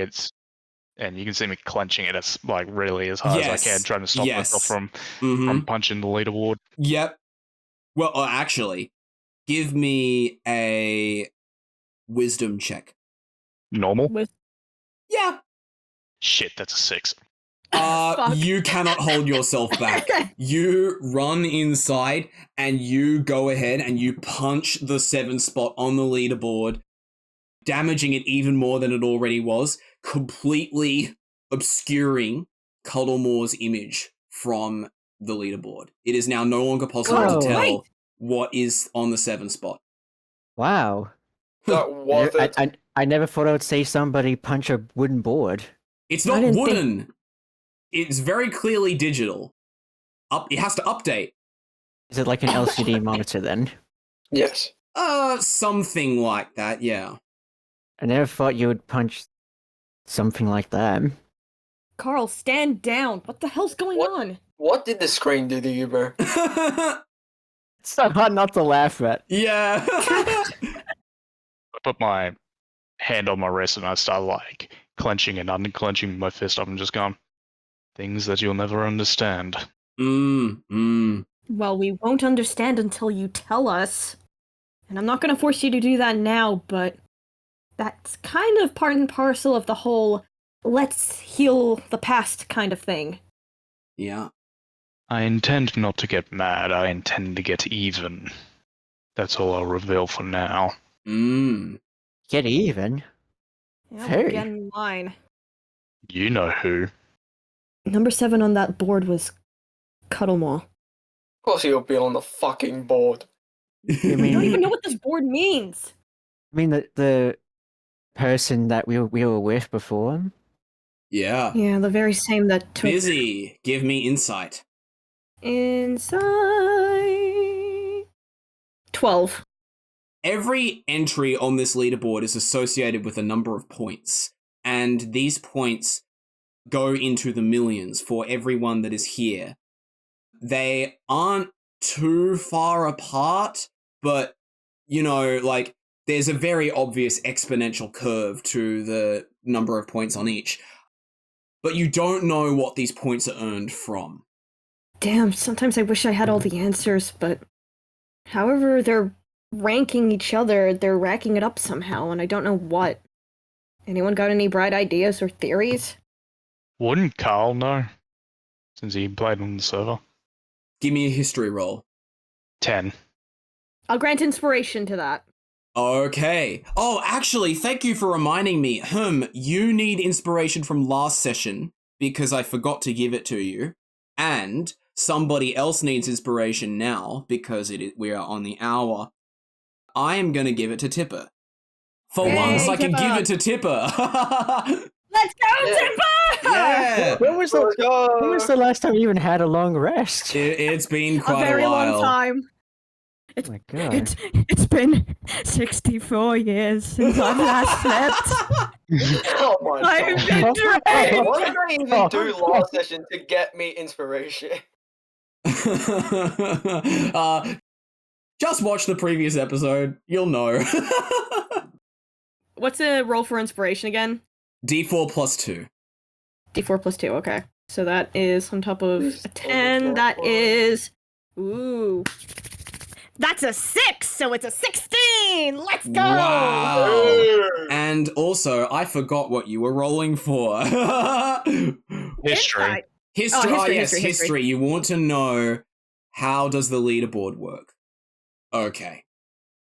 and you can see me clenching it as like really as hard as I can, trying to stop myself from punching the leaderboard. Yep. Well, actually, give me a wisdom check. Normal? Yeah. Shit, that's a 6. Fuck. You cannot hold yourself back. You run inside and you go ahead and you punch the 7 spot on the leaderboard, damaging it even more than it already was, completely obscuring Cuddlemore's image from the leaderboard. It is now no longer possible to tell what is on the 7 spot. Wow. That was it. I never thought I would see somebody punch a wooden board. It's not wooden. It's very clearly digital. It has to update. Is it like an LCD monitor then? Yes. Something like that, yeah. I never thought you would punch something like that. Karl, stand down. What the hell's going on? What did the screen do to you, bro? It's so hard not to laugh at. Yeah. I put my hand on my wrist and I start like clenching and unclenching my fist up and just going, things that you'll never understand. Well, we won't understand until you tell us. And I'm not going to force you to do that now, but that's kind of part and parcel of the whole let's heal the past kind of thing. Yeah. I intend not to get mad, I intend to get even. That's all I'll reveal for now. Get even? Yeah, Hey. get in line. You know who. Number 7 on that board was Cuddlemore. Of course he'll be on the fucking board. You I mean don't even know what this board means. I mean the person that we were with before? Yeah. Yeah, the very same that took Bizzy, give me insight. inside 12. Every entry on this leaderboard is associated with a number of points, and these points go into the millions for everyone that is here. They aren't too far apart, but, you know, like, there's a very obvious exponential curve to the number of points on each. But you don't know what these points are earned from. Damn, sometimes I wish I had all the answers, but however they're ranking each other, they're racking it up somehow, and I don't know what. Anyone got any bright ideas or theories? Wouldn't Karl know? Since he played on the server. Give me a history roll. 10. I'll grant inspiration to that. Okay. Oh, actually, thank you for reminding me. You need inspiration from last session because I forgot to give it to you. And somebody else needs inspiration now because we are on the hour. I am going to give it to Tipper. For Yay, once, I can Tipper. give it to Tipper. Let's go, Tipper! Yeah. When was the last time you even had a long rest? It's been A quite very a while. long time. Oh my god. It's been 64 years since I've last slept. Oh my I've god. been drained. What did I even do last session to get me inspiration? Just watch the previous episode. You'll know. What's the roll for inspiration again? D4 plus 2. D4 plus 2, okay. So that is on top of a 10, that is... Ooh. That's a 6, so it's a 16! Let's go! Wow! And also, I forgot what you were rolling for. History. History. Oh, Yes, history. history. You want to know, how does the leaderboard work? Okay.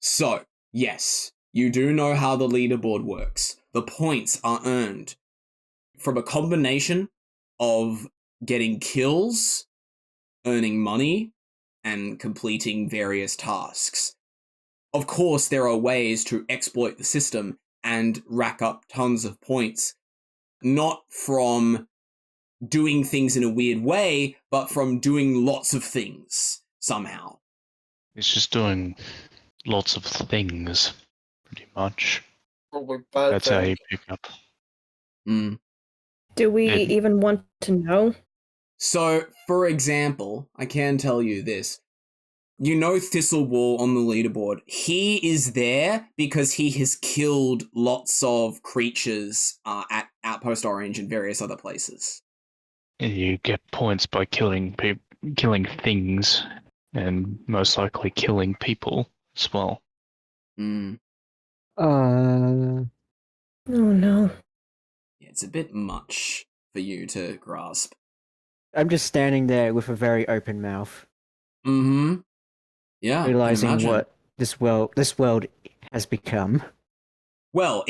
So, yes, you do know how the leaderboard works. The points are earned from a combination of getting kills, earning money, and completing various tasks. Of course, there are ways to exploit the system and rack up tons of points, not from doing things in a weird way, but from doing lots of things somehow. It's just doing lots of things, pretty much. Probably bad That's how thing. you pick up. Mm. Do we It- even want to know? So, for example, I can tell you this. You know Thistlewall on the leaderboard. He is there because he has killed lots of creatures at Outpost Orange and various other places. You get points by killing killing things, and most likely killing people as well. Mm. Uh, Oh no. Yeah, it's a bit much for you to grasp. I'm just standing there with a very open mouth, Mm-hmm. Yeah, I can realizing imagine. what this world has become. Well,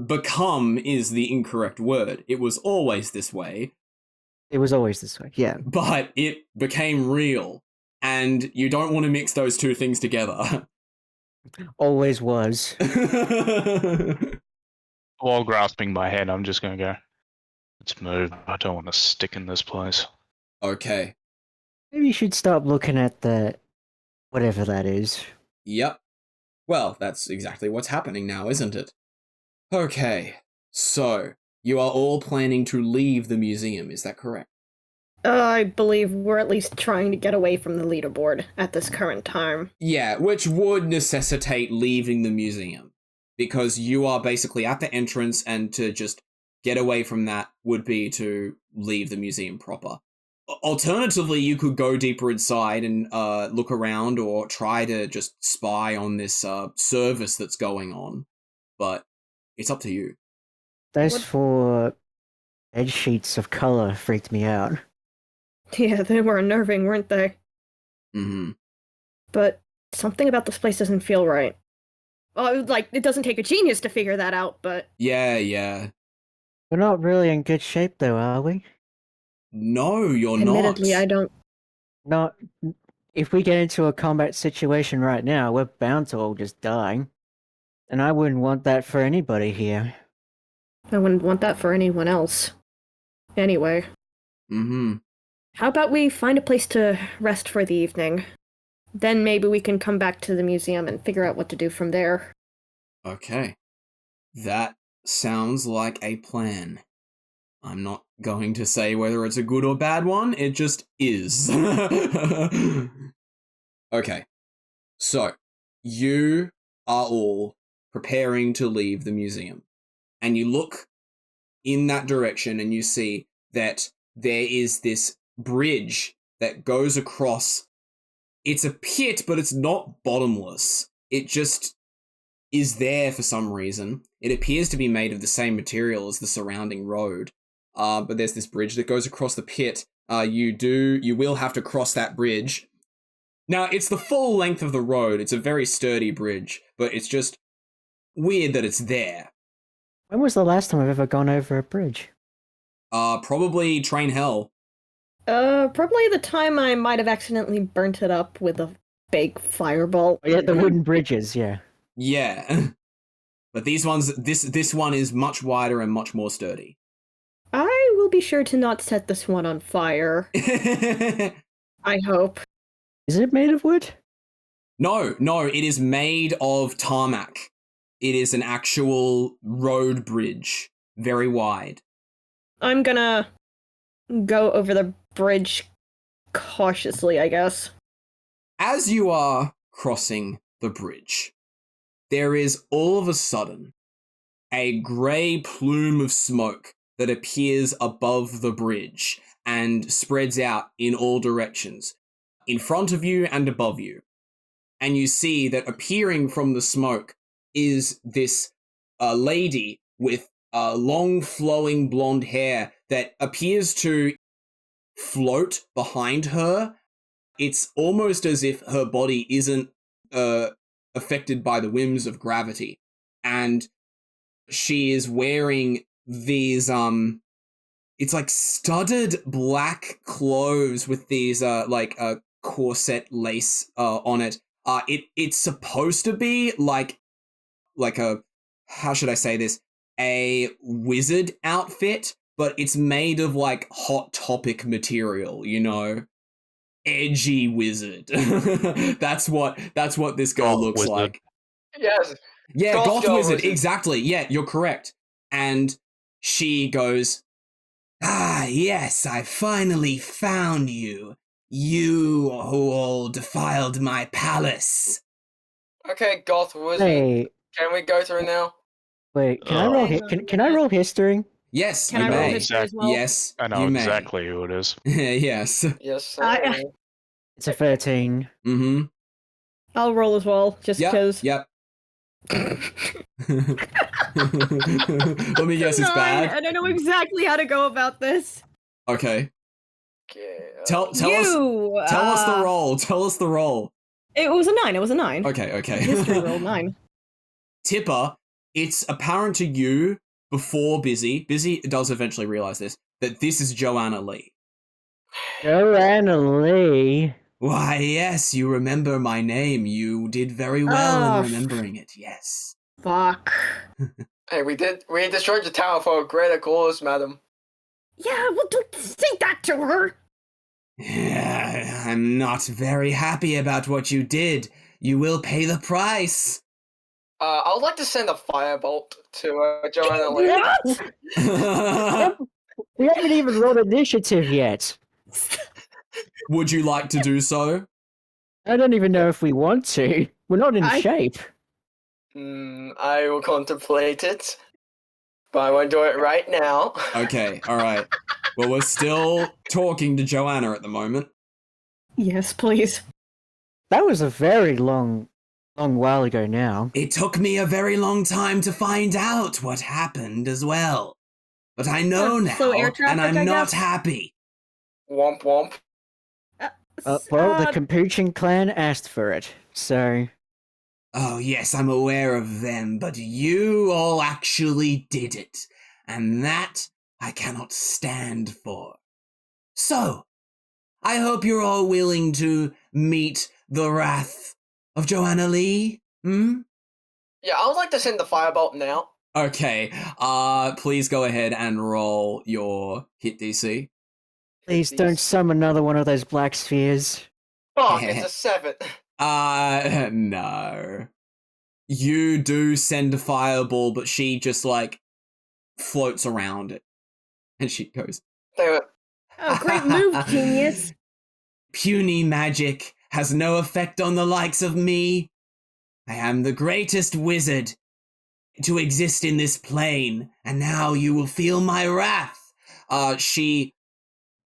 become is the incorrect word. It was always this way, It was always this way. Yeah. but it became real. And you don't want to mix those two things together. Always was. While grasping my head, I'm just going to go, let's move. I don't want to stick in this place. Okay. Maybe you should stop looking at the whatever that is. Yep. Well, that's exactly what's happening now, isn't it? Okay. So, you are all planning to leave the museum, is that correct? I believe we're at least trying to get away from the leaderboard at this current time. Yeah, which would necessitate leaving the museum. Because you are basically at the entrance, and to just get away from that would be to leave the museum proper. Alternatively, you could go deeper inside and look around, or try to just spy on this service that's going on. But it's up to you. Those What- 4 bed sheets of color freaked me out. Yeah, they were unnerving, weren't they? Mm-hmm. But something about this place doesn't feel right. Well, like, it doesn't take a genius to figure that out, but... Yeah. We're not really in good shape, though, are we? No, you're Admittedly, not. I don't... Not. If we get into a combat situation right now, we're bound to all just die. And I wouldn't want that for anybody here. I wouldn't want that for anyone else. Anyway, Mm-hmm. how about we find a place to rest for the evening? Then maybe we can come back to the museum and figure out what to do from there. Okay. That sounds like a plan. I'm not going to say whether it's a good or bad one, it just is. Okay. So, you are all preparing to leave the museum. And you look in that direction and you see that there is this bridge that goes across. It's a pit, but it's not bottomless. It just is there for some reason. It appears to be made of the same material as the surrounding road. But there's this bridge that goes across the pit. You will have to cross that bridge. Now, it's the full length of the road. It's a very sturdy bridge, but it's just weird that it's there. When was the last time I've ever gone over a bridge? Probably Train Hell. Probably the time I might have accidentally burnt it up with a big fireball. Oh, yeah, the wooden bridges, yeah. Yeah. But these ones, this one is much wider and much more sturdy. I will be sure to not set this one on fire. I hope. Is it made of wood? No, it is made of tarmac. It is an actual road bridge, very wide. I'm gonna go over the bridge cautiously, I guess. As you are crossing the bridge, there is all of a sudden a grey plume of smoke that appears above the bridge and spreads out in all directions, in front of you and above you. And you see that appearing from the smoke is this lady with long flowing blonde hair that appears to float behind her. It's almost as if her body isn't affected by the whims of gravity. And she is wearing these, it's like studded black clothes with these, corset lace on it. It's supposed to be like a, how should I say this? A wizard outfit, but it's made of like Hot Topic material, you know? Edgy wizard. That's what this girl looks wizard. like. Yes. Yeah, goth girl wizard, exactly. Yeah, you're correct. And she goes, "Ah, yes, I finally found you. You who all defiled my palace." Okay, goth wizard. Hey, Can we go through now? wait, can I roll? Hang on a Can I roll history? Yes, Can you I roll may. history as well? Yes, I know you may. exactly who it is. Yes. Yes, sir. It's a 13. Mm-hmm. I'll roll as well, just because. Yep. Let me guess, it's bad. And I know exactly how to go about this. Okay. Okay, Tell us the roll. Tell us the roll. It was a 9. It was a 9. Okay. History roll 9. Tipper, it's apparent to you before Bizzy does eventually realize this, that this is Joanna Lee. Joanna Lee. Why, yes, you remember my name. You did very well in remembering it, yes. Fuck. Hey, we destroyed the tower for a greater cause, madam. Yeah, well, don't say that to her. Yeah, I'm not very happy about what you did. You will pay the price. I would like to send a firebolt to Joanna Lee. What? We haven't even rolled initiative yet. Would you like to do so? I don't even know if we want to. We're not in I- shape. I will contemplate it, but I won't do it right now. Okay, alright. Well, we're still talking to Joanna at the moment. Yes, please. That was a very long while ago now. It took me a very long time to find out what happened as well. But I know now, So air traffic, and I'm I not guess? happy. Womp womp. Well, the Capuchin clan asked for it, so... Oh, yes, I'm aware of them, but you all actually did it. And that I cannot stand for. So, I hope you're all willing to meet the wrath of Joanna Lee, hmm? Yeah, I would like to send the firebolt now. Okay, please go ahead and roll your hit DC. Please don't summon another one of those black spheres. Fuck, it's a 7. No. You do send a fireball, but she just, like, floats around it. And she goes, Damn it. Oh, great move, genius. "Puny magic has no effect on the likes of me. I am the greatest wizard to exist in this plane, and now you will feel my wrath." She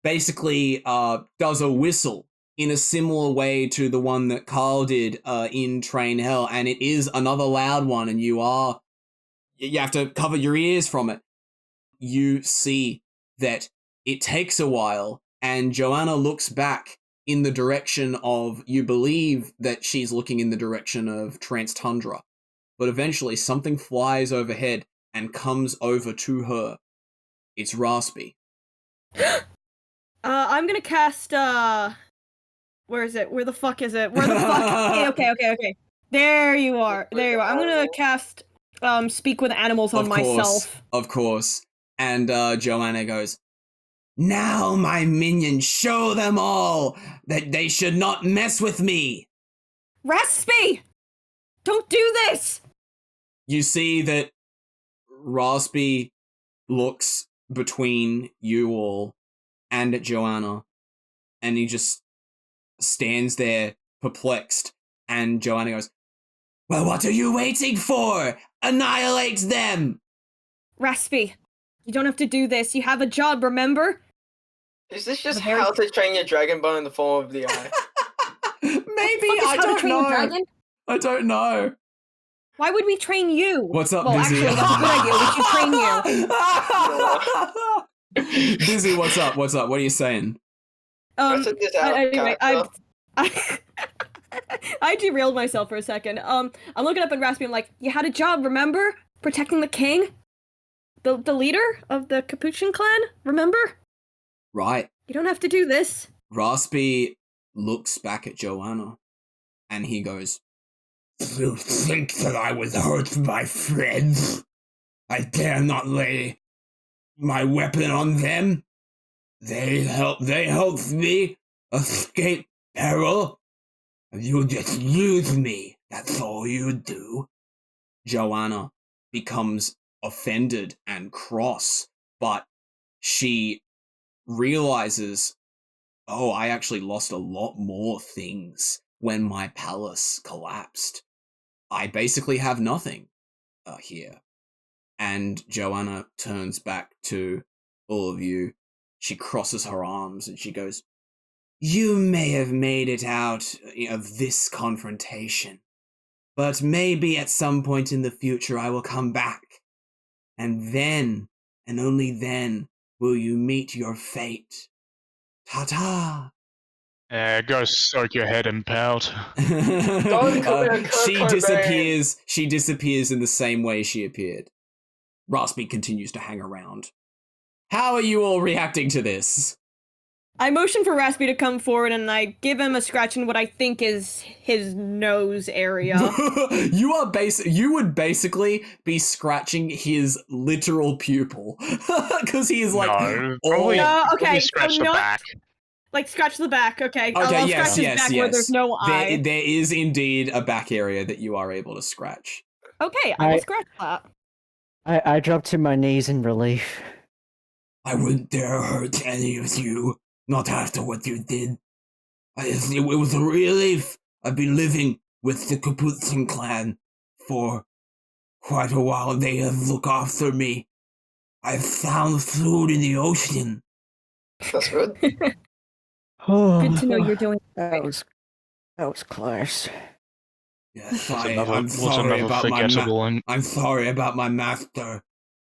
basically does a whistle in a similar way to the one that Karl did in Train Hell, and it is another loud one, and you have to cover your ears from it. You see that it takes a while, and Joanna looks back in the direction of, you believe that she's looking in the direction of Trance Tundra, but eventually something flies overhead and comes over to her. It's Raspy. I'm gonna cast, where is it? Where the fuck is it? Where the fuck? Okay. There you are. I'm gonna cast, Speak with Animals on myself. Of course. And Joanna goes, "Now, my minions, show them all that they should not mess with me." Raspy! Don't do this! You see that Raspy looks between you all and at Joanna, and he just stands there perplexed, and Joanna goes, "Well, what are you waiting for? Annihilate them!" Raspy, you don't have to do this. You have a job, remember? Is this just how to train your dragonbone in the form of the eye? Maybe, What I the fuck is How to don't Train Your know. Dragon? I don't know. Why would we train you? What's up, well, Bizzy? actually, that's a good idea. We should train you. Bizzy, what's up? What's up? What are you saying? Anyway, I derailed myself for a second. I'm looking up at Raspy. I'm like, you had a job, remember? Protecting the king, the leader of the Capuchin clan. Remember? Right. You don't have to do this. Raspy looks back at Joanna, and he goes, "You think that I would hurt my friends? I dare not lay my weapon on them. They helped me escape peril. You just use me. That's all you do." Joanna becomes offended and cross, but she realizes, oh, I actually lost a lot more things when my palace collapsed. I basically have nothing here. And Joanna turns back to all of you. She crosses her arms and she goes, "You may have made it out of this confrontation, but maybe at some point in the future I will come back. And then, and only then, will you meet your fate. Ta-ta!" Go soak your head in pout. She disappears. She disappears in the same way she appeared. Raspy continues to hang around. How are you all reacting to this? I motion for Raspy to come forward, and I give him a scratch in what I think is his nose area. You would basically be scratching his literal pupil because he is like, no, okay, scratch so the back. Like scratch the back, okay. Okay, I'll yes, scratch his back where there's no eye. There is indeed a back area that you are able to scratch. Okay, I will scratch that. I dropped to my knees in relief. I wouldn't dare hurt any of you, not after what you did. It was a relief. I've been living with the Capuchin clan for quite a while. They have looked after me. I've found food in the ocean. That's good. Good to know you're doing that was close. Yes, I'm sorry about my master.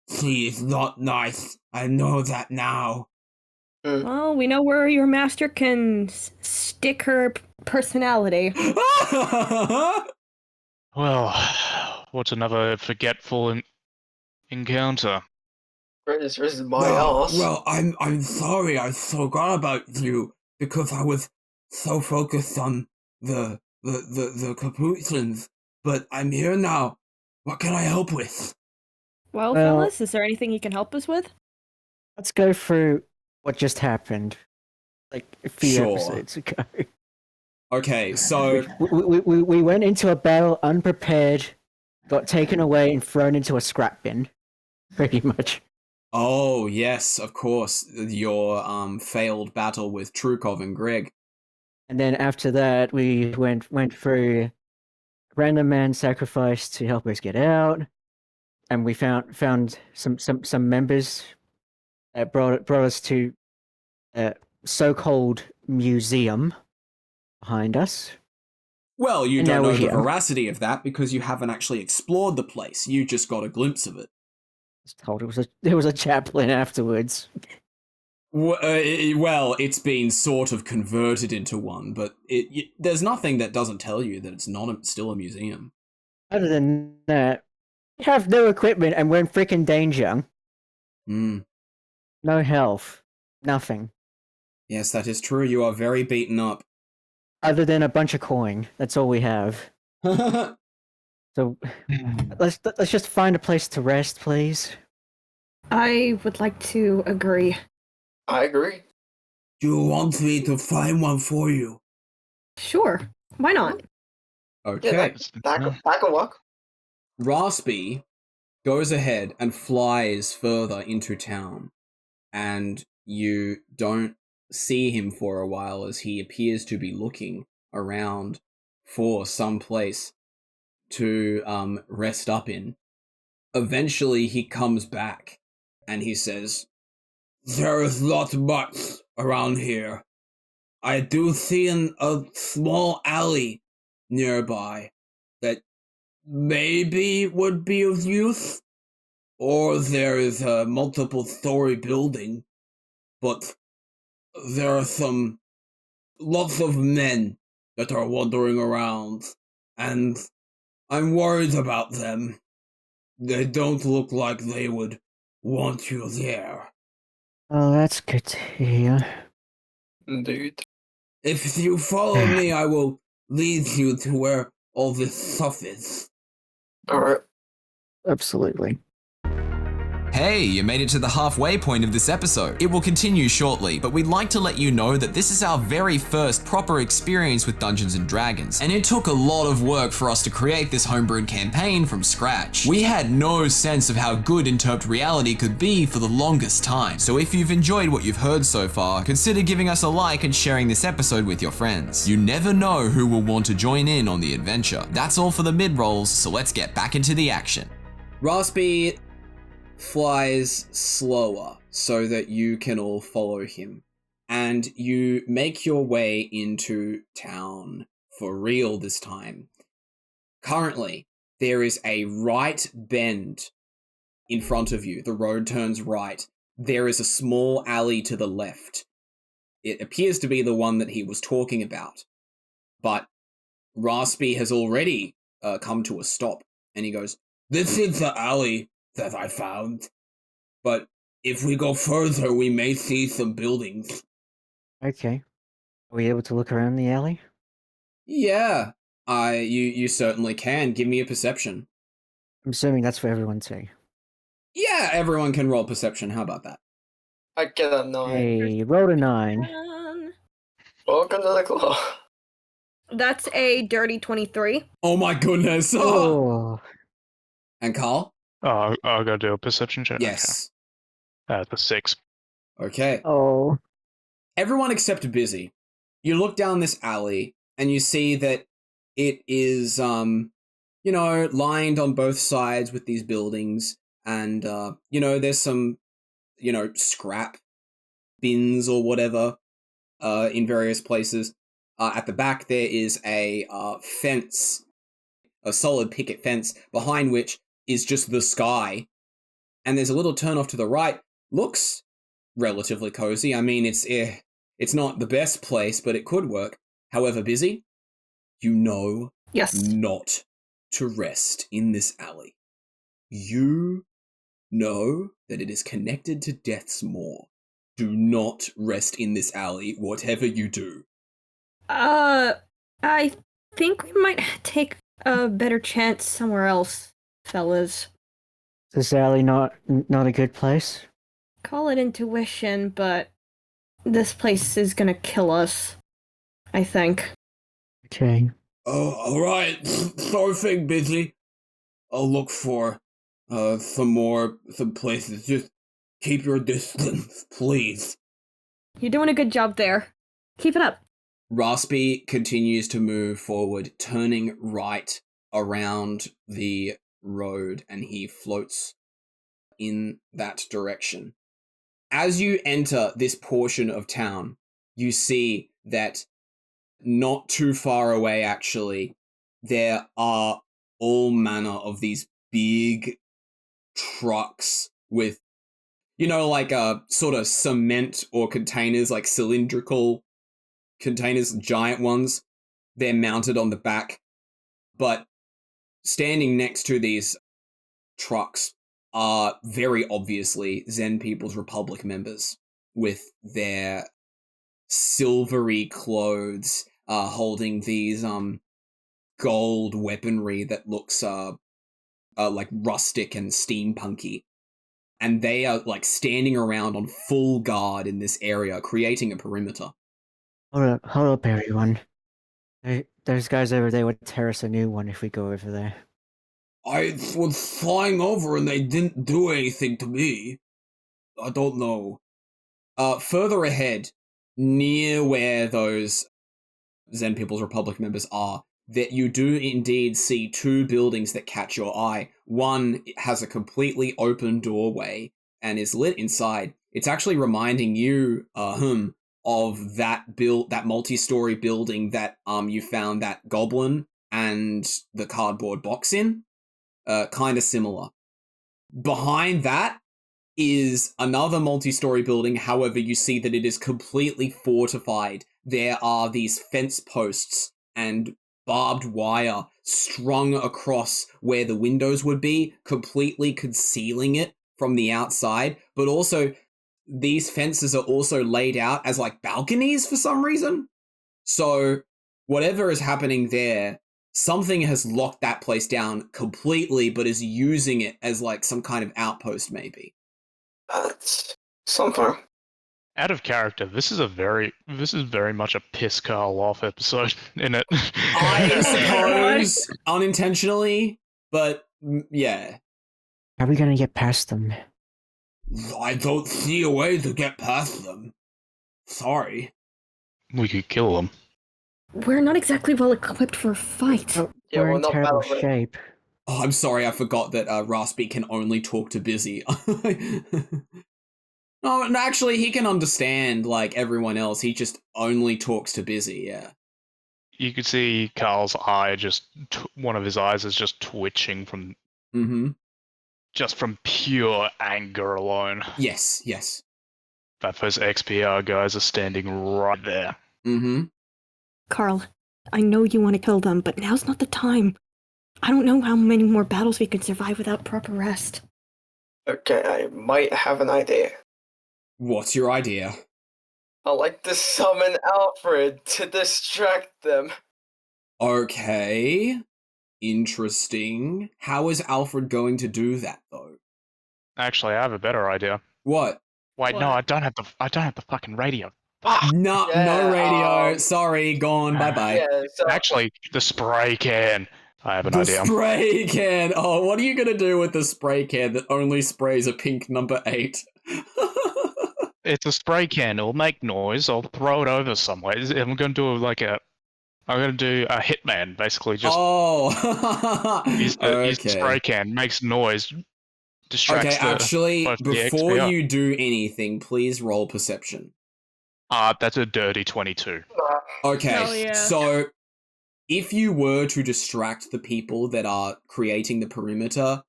She is not nice. I know that now. Well, we know where your master can stick her personality. Well, what's another forgetful encounter? This is my ass. Well, I'm sorry. I forgot about you because I was so focused on the Capuchins. But I'm here now. What can I help with? Well, fellas, is there anything you can help us with? Let's go through what just happened, like a few episodes ago. Okay, so we went into a battle unprepared, got taken away and thrown into a scrap bin, pretty much. Oh yes, of course, your failed battle with Trukov and Greg. And then after that, we went through random man sacrifice to help us get out, and we found some members that brought us to a so-called museum behind us. Well, you don't know the veracity of that because you haven't actually explored the place. You just got a glimpse of it. I was told there was a chaplain afterwards. Well, it's been sort of converted into one, but there's nothing that doesn't tell you that it's not still a museum. Other than that, we have no equipment and we're in freaking danger. No health. Nothing. Yes, that is true. You are very beaten up. Other than a bunch of coin. That's all we have. So, let's just find a place to rest, please. I would like to agree. I agree. Do you want me to find one for you? Sure. Why not? Okay. That'll work. Raspy goes ahead and flies further into town, and you don't see him for a while as he appears to be looking around for some place to rest up in. Eventually he comes back and he says, "There is not much around here. I do see a small alley nearby that maybe would be of use, or there is a multiple-story building, but there are lots of men that are wandering around, and I'm worried about them. They don't look like they would want you there. Oh, that's good to hear. Indeed. If you follow me, I will lead you to where all this stuff is." Alright. Absolutely. Hey, you made it to the halfway point of this episode. It will continue shortly, but we'd like to let you know that this is our very first proper experience with Dungeons & Dragons, and it took a lot of work for us to create this homebrewed campaign from scratch. We had no sense of how good interp'd reality could be for the longest time, so if you've enjoyed what you've heard so far, consider giving us a like and sharing this episode with your friends. You never know who will want to join in on the adventure. That's all for the mid-rolls, so let's get back into the action. Raspy flies slower so that you can all follow him, and you make your way into town for real this time. Currently, there is a right bend in front of you. The road turns right. There is a small alley to the left. It appears to be the one that he was talking about, but Raspy has already come to a stop, and he goes, "This is the alley that I found, but if we go further, we may see some buildings." Okay. Are we able to look around the alley? Yeah, you certainly can. Give me a perception. I'm assuming that's for everyone too. Yeah, everyone can roll perception. How about that? I get a 9. Hey, rolled a 9. Welcome to the club. That's a dirty 23. Oh my goodness! Oh. And Karl? I'll go do a perception check. Yes. Okay. The 6. Okay. Oh. Everyone except Bizzy. You look down this alley and you see that it is, lined on both sides with these buildings, and, there's some, scrap bins or whatever, in various places. At the back there is a fence, a solid picket fence, behind which is just the sky, and there's a little turn off to the right. Looks relatively cozy. I mean, it's not the best place, but it could work. However, Bizzy, Yes. not to rest in this alley. You know that it is connected to Death's Maw. Do not rest in this alley, whatever you do. I think we might take a better chance somewhere else, fellas. Is this alley not a good place? Call it intuition, but this place is gonna kill us, I think. Okay. Oh, alright. Sure thing, Bizzy. I'll look for some places. Just keep your distance, please. You're doing a good job there. Keep it up. Raspy continues to move forward, turning right around the road, and he floats in that direction. As you enter this portion of town, you see that not too far away, actually, there are all manner of these big trucks with, like a sort of cement or containers, like cylindrical containers, giant ones. They're mounted on the back. But standing next to these trucks are very obviously Zen People's Republic members with their silvery clothes, holding these gold weaponry that looks like rustic and steampunky. And they are like standing around on full guard in this area, creating a perimeter. Hold up, everyone. There those guys over there would tear us a new one if we go over there. I was flying over and they didn't do anything to me. I don't know. Further ahead, near where those Zen People's Republic members are, that you do indeed see two buildings that catch your eye. One has a completely open doorway and is lit inside. It's actually reminding you, of that multi-story building that you found that goblin and the cardboard box in. Kind of similar. Behind that is another multi-story building. However, you see that it is completely fortified. There are these fence posts and barbed wire strung across where the windows would be, completely concealing it from the outside. But also, these fences are also laid out as like balconies for some reason. So whatever is happening there, something has locked that place down completely, but is using it as like some kind of outpost, maybe. That's something. Out of character, this is very much a piss Karl off episode, isn't it? I suppose unintentionally, but yeah. How are we gonna get past them? I don't see a way to get past them. Sorry. We could kill them. We're not exactly well equipped for a fight. Oh, Yeah, we're we're in not terrible battle-ready. shape. Oh, I'm sorry, I forgot that Raspy can only talk to Bizzy. Oh, and actually, he can understand, like, everyone else. He just only talks to Bizzy, yeah. You could see Karl's eye one of his eyes is just twitching from just from pure anger alone. Yes, yes. That those XPR guys are standing right there. Karl, I know you want to kill them, but now's not the time. I don't know how many more battles we can survive without proper rest. Okay, I might have an idea. What's your idea? I like to summon Alfred to distract them. Okay. Interesting. How is Alfred going to do that, though? Actually, I have a better idea. What? Wait, no, I don't have the fucking radio. Fuck! No, Yeah, no radio. Sorry, gone. Bye-bye. Yeah, so Actually, the spray can. I have an The idea. spray can. Oh, what are you going to do with the spray can that only sprays a pink number 8? It's a spray can. It'll make noise. I'll throw it over somewhere. I'm going to do I'm going to do a hitman, basically. Just use the spray can. Makes noise. Distracts Okay, actually, both the before XPR. you do anything, please roll perception. That's a dirty 22. Okay, Hell yeah. so if you were to distract the people that are creating the perimeter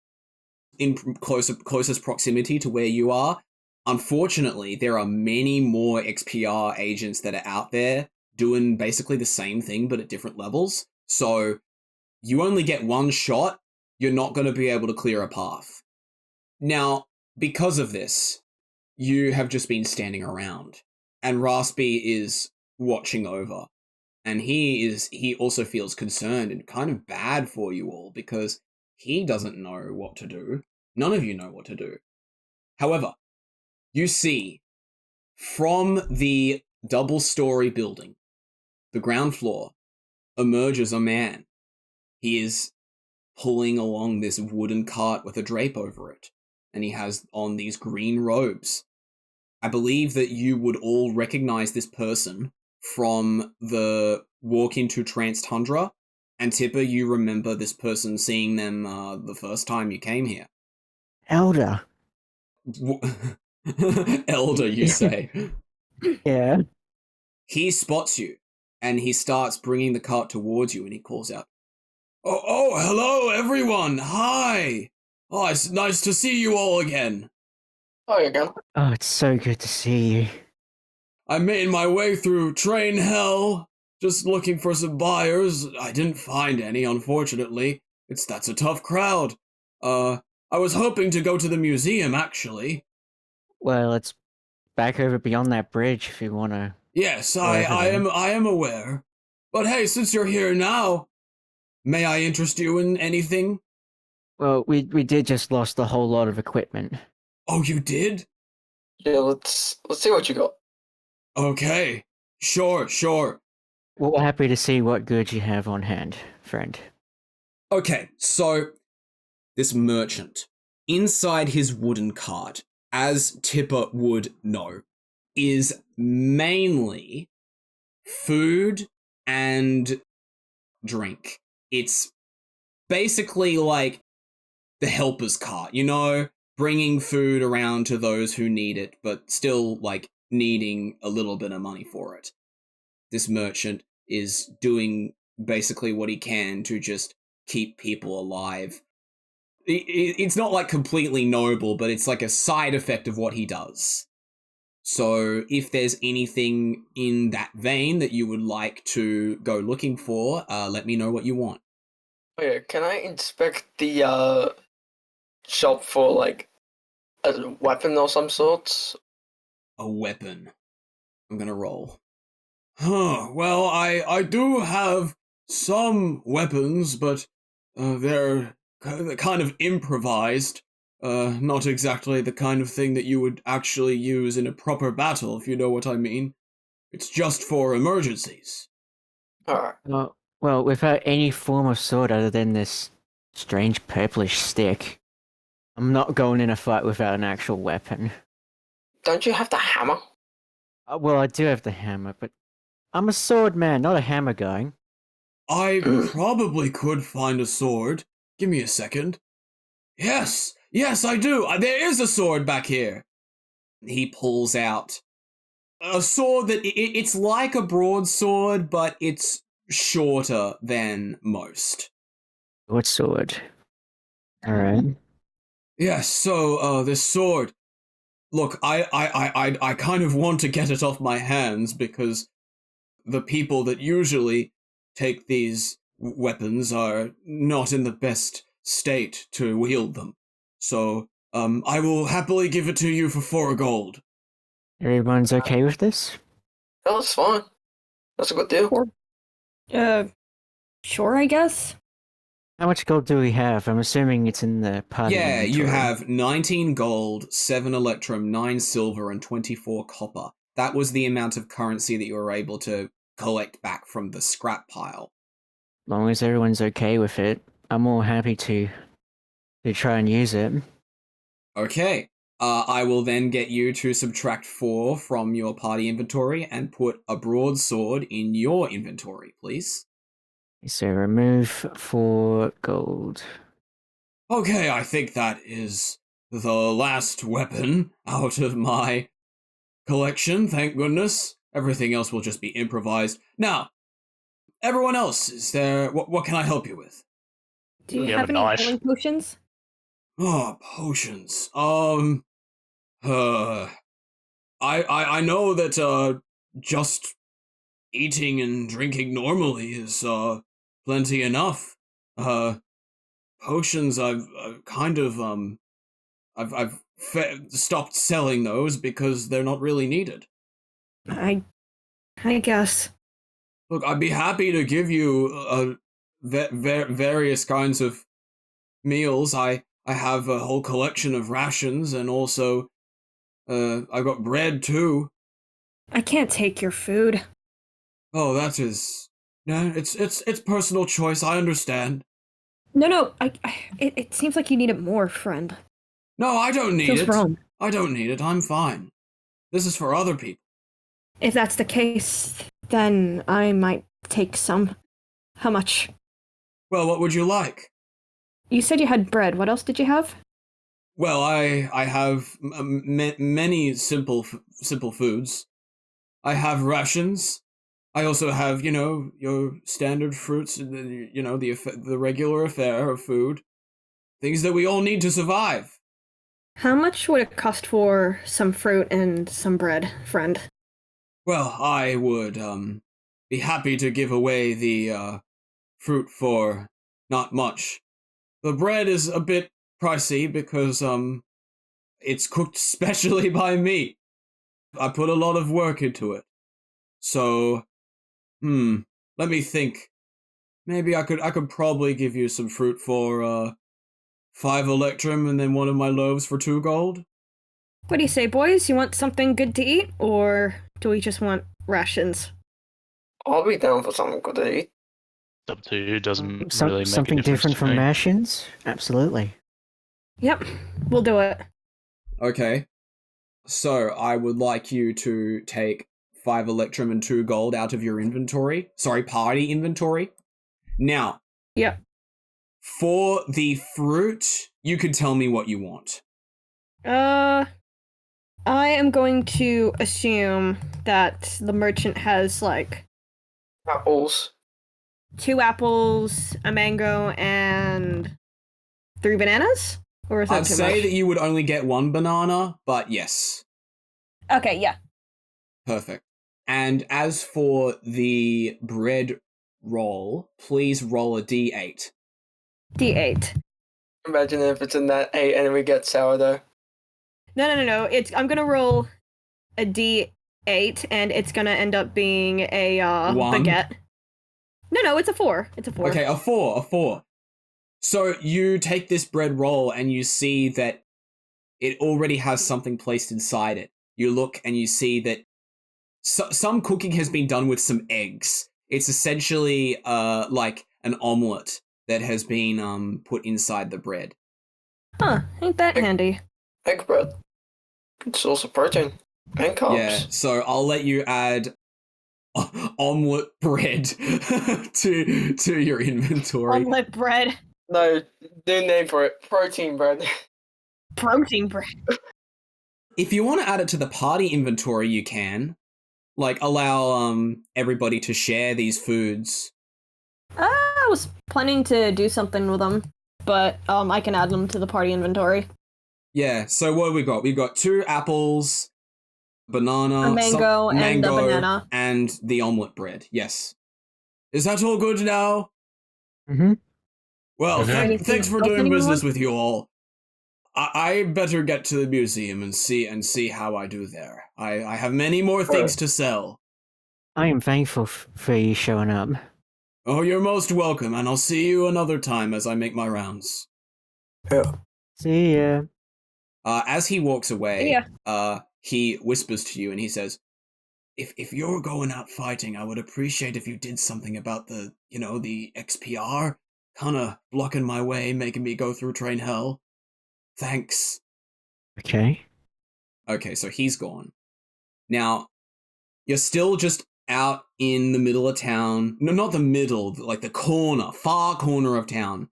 in closest proximity to where you are, unfortunately, there are many more XPR agents that are out there doing basically the same thing but at different levels. So you only get one shot. You're not going to be able to clear a path. Now, because of this, you have just been standing around, and Raspy is watching over. And he also feels concerned and kind of bad for you all because he doesn't know what to do. None of you know what to do. However, you see from the double-story building, the ground floor, emerges a man. He is pulling along this wooden cart with a drape over it, and he has on these green robes. I believe that you would all recognize this person from the walk into Trance Tundra, and Tipper, you remember this person seeing them the first time you came here. Elder. Elder, you say. Yeah. He spots you, and he starts bringing the cart towards you, and he calls out, Oh, hello, everyone! Hi! Oh, it's nice to see you all again. Oh, you go. Oh, it's so good to see you. I made my way through train hell, just looking for some buyers. I didn't find any, unfortunately. That's a tough crowd. I was hoping to go to the museum, actually. Well, it's back over beyond that bridge if you want to. Yes, I am aware. But hey, since you're here now, may I interest you in anything? Well, we did just lost a whole lot of equipment. Oh, you did? Yeah, let's see what you got. Okay. Sure. Well, we're happy to see what goods you have on hand, friend. Okay, so this merchant, inside his wooden cart, as Tipper would know, is mainly food and drink. It's basically like the helper's cart, you know, bringing food around to those who need it, but still, like, needing a little bit of money for it. This merchant is doing basically what he can to just keep people alive. It's not like completely noble, but it's like a side effect of what he does. So if there's anything in that vein that you would like to go looking for, let me know what you want. Okay, can I inspect the shop for like a weapon or some sorts? A weapon. I'm gonna roll. Well, I do have some weapons, but they're kind of improvised. Not exactly the kind of thing that you would actually use in a proper battle, if you know what I mean. It's just for emergencies. Alright. Well, without any form of sword other than this strange purplish stick, I'm not going in a fight without an actual weapon. Don't you have the hammer? Well, I do have the hammer, but I'm a sword man, not a hammer guy. I probably could find a sword. Give me a second. Yes, I do. There is a sword back here. He pulls out a sword that it's like a broadsword, but it's shorter than most. What sword? Alright. Yes, so this sword. Look, I kind of want to get it off my hands because the people that usually take these weapons are not in the best state to wield them. So, I will happily give it to you for 4 gold. Everyone's okay with this? Oh, that's fine. That's a good deal. Sure, I guess. How much gold do we have? I'm assuming it's in the party Yeah, you inventory. have 19 gold, 7 electrum, 9 silver, and 24 copper. That was the amount of currency that you were able to collect back from the scrap pile. As long as everyone's okay with it, I'm all happy to try and use it. Okay. I will then get you to subtract 4 from your party inventory and put a broadsword in your inventory, please. So remove 4 gold. Okay, I think that is the last weapon out of my collection, thank goodness. Everything else will just be improvised. Now, everyone else, is there... What can I help you with? Do you You have have a any knife. healing potions? Oh, potions. I know that, just eating and drinking normally is, plenty enough. Potions, I've kind of, I've stopped selling those because they're not really needed. I guess. Look, I'd be happy to give you, various kinds of meals. I have a whole collection of rations, and also, I've got bread too. I can't take your food. Oh, that is... Yeah, it's personal choice, I understand. No, it seems like you need it more, friend. No, I don't need Feels it. wrong. I don't need it, I'm fine. This is for other people. If that's the case, then I might take some. How much? Well, what would you like? You said you had bread. What else did you have? Well, I have many simple foods. I have rations. I also have, you know, your standard fruits, you know, the regular affair of food. Things that we all need to survive. How much would it cost for some fruit and some bread, friend? Well, I would, be happy to give away the, fruit for not much. The bread is a bit pricey because, it's cooked specially by me. I put a lot of work into it. So, let me think. Maybe I could probably give you some fruit for, 5 electrum and then one of my loaves for 2 gold. What do you say, boys? You want something good to eat, or do we just want rations? I'll be down for something good to eat. It's up to you. It doesn't Some, really make something a difference different to from me. Mashins? Absolutely. Yep, we'll do it. Okay. So I would like you to take 5 electrum and 2 gold out of your inventory. Sorry, party inventory. Now, Yep. for the fruit, you could tell me what you want. I am going to assume that the merchant has, like, Apples. 2 apples, a mango, and 3 bananas? Or is that I'd too say much? that you would only get 1 banana, but yes. Okay, yeah. Perfect. And as for the bread roll, please roll a d8. D8. Imagine if it's in that 8 and we get sourdough. No. I'm gonna roll a D8, and it's gonna end up being a One? baguette. No, it's a 4. It's a 4. Okay, a 4. So you take this bread roll and you see that it already has something placed inside it. You look and you see that some cooking has been done with some eggs. It's essentially like an omelet that has been put inside the bread. Huh, ain't that handy. Egg bread. Good source of protein. And carbs. Yeah, so I'll let you add omelet bread to your inventory. Omelet bread. No, new name for it. Protein bread. Protein bread. If you want to add it to the party inventory, you can. Like, allow everybody to share these foods. I was planning to do something with them, but I can add them to the party inventory. Yeah, so what have we got? We've got 2 apples, banana, A mango, and a banana. and the omelet bread. Yes. Is that all good now? Mm-hmm. Well, Okay. thanks for Else doing anyone business want? with you all. I better get to the museum and see how I do there. I have many more things to sell. I am thankful for you showing up. Oh, you're most welcome, and I'll see you another time as I make my rounds. Yeah. See ya. As he walks away, Yeah. he whispers to you and he says, If you're going out fighting, I would appreciate if you did something about the XPR, kinda blocking my way, making me go through train hell. Thanks. Okay. Okay, so he's gone. Now, you're still just out in the middle of town. No, not the middle, like the corner, far corner of town,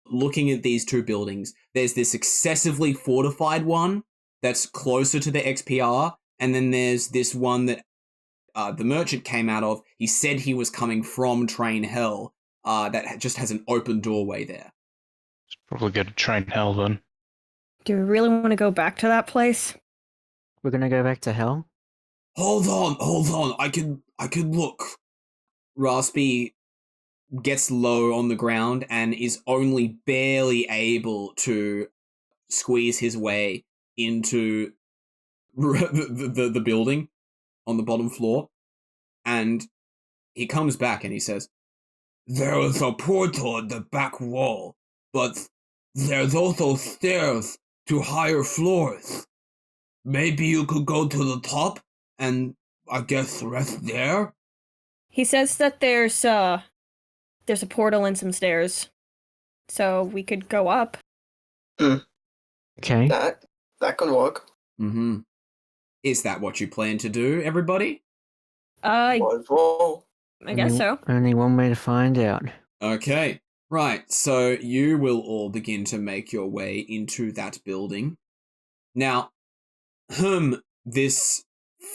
looking at these 2 buildings. There's this excessively fortified one that's closer to the XPR, and then there's this one that the merchant came out of. He said he was coming from Train Hell, that just has an open doorway there. It's probably good to train hell then. Do we really want to go back to that place? We're gonna go back to hell? Hold on. I could look. Raspy gets low on the ground and is only barely able to squeeze his way into the building on the bottom floor. And he comes back and he says, There is a portal at the back wall, but there's also stairs to higher floors. Maybe you could go to the top and, I guess, rest there? He says that there's a portal and some stairs, so we could go up. Okay. That could work. Mm-hmm. Is that what you plan to do, everybody? I Might as well. guess so. Only one way to find out. Okay. Right, so you will all begin to make your way into that building. Now, this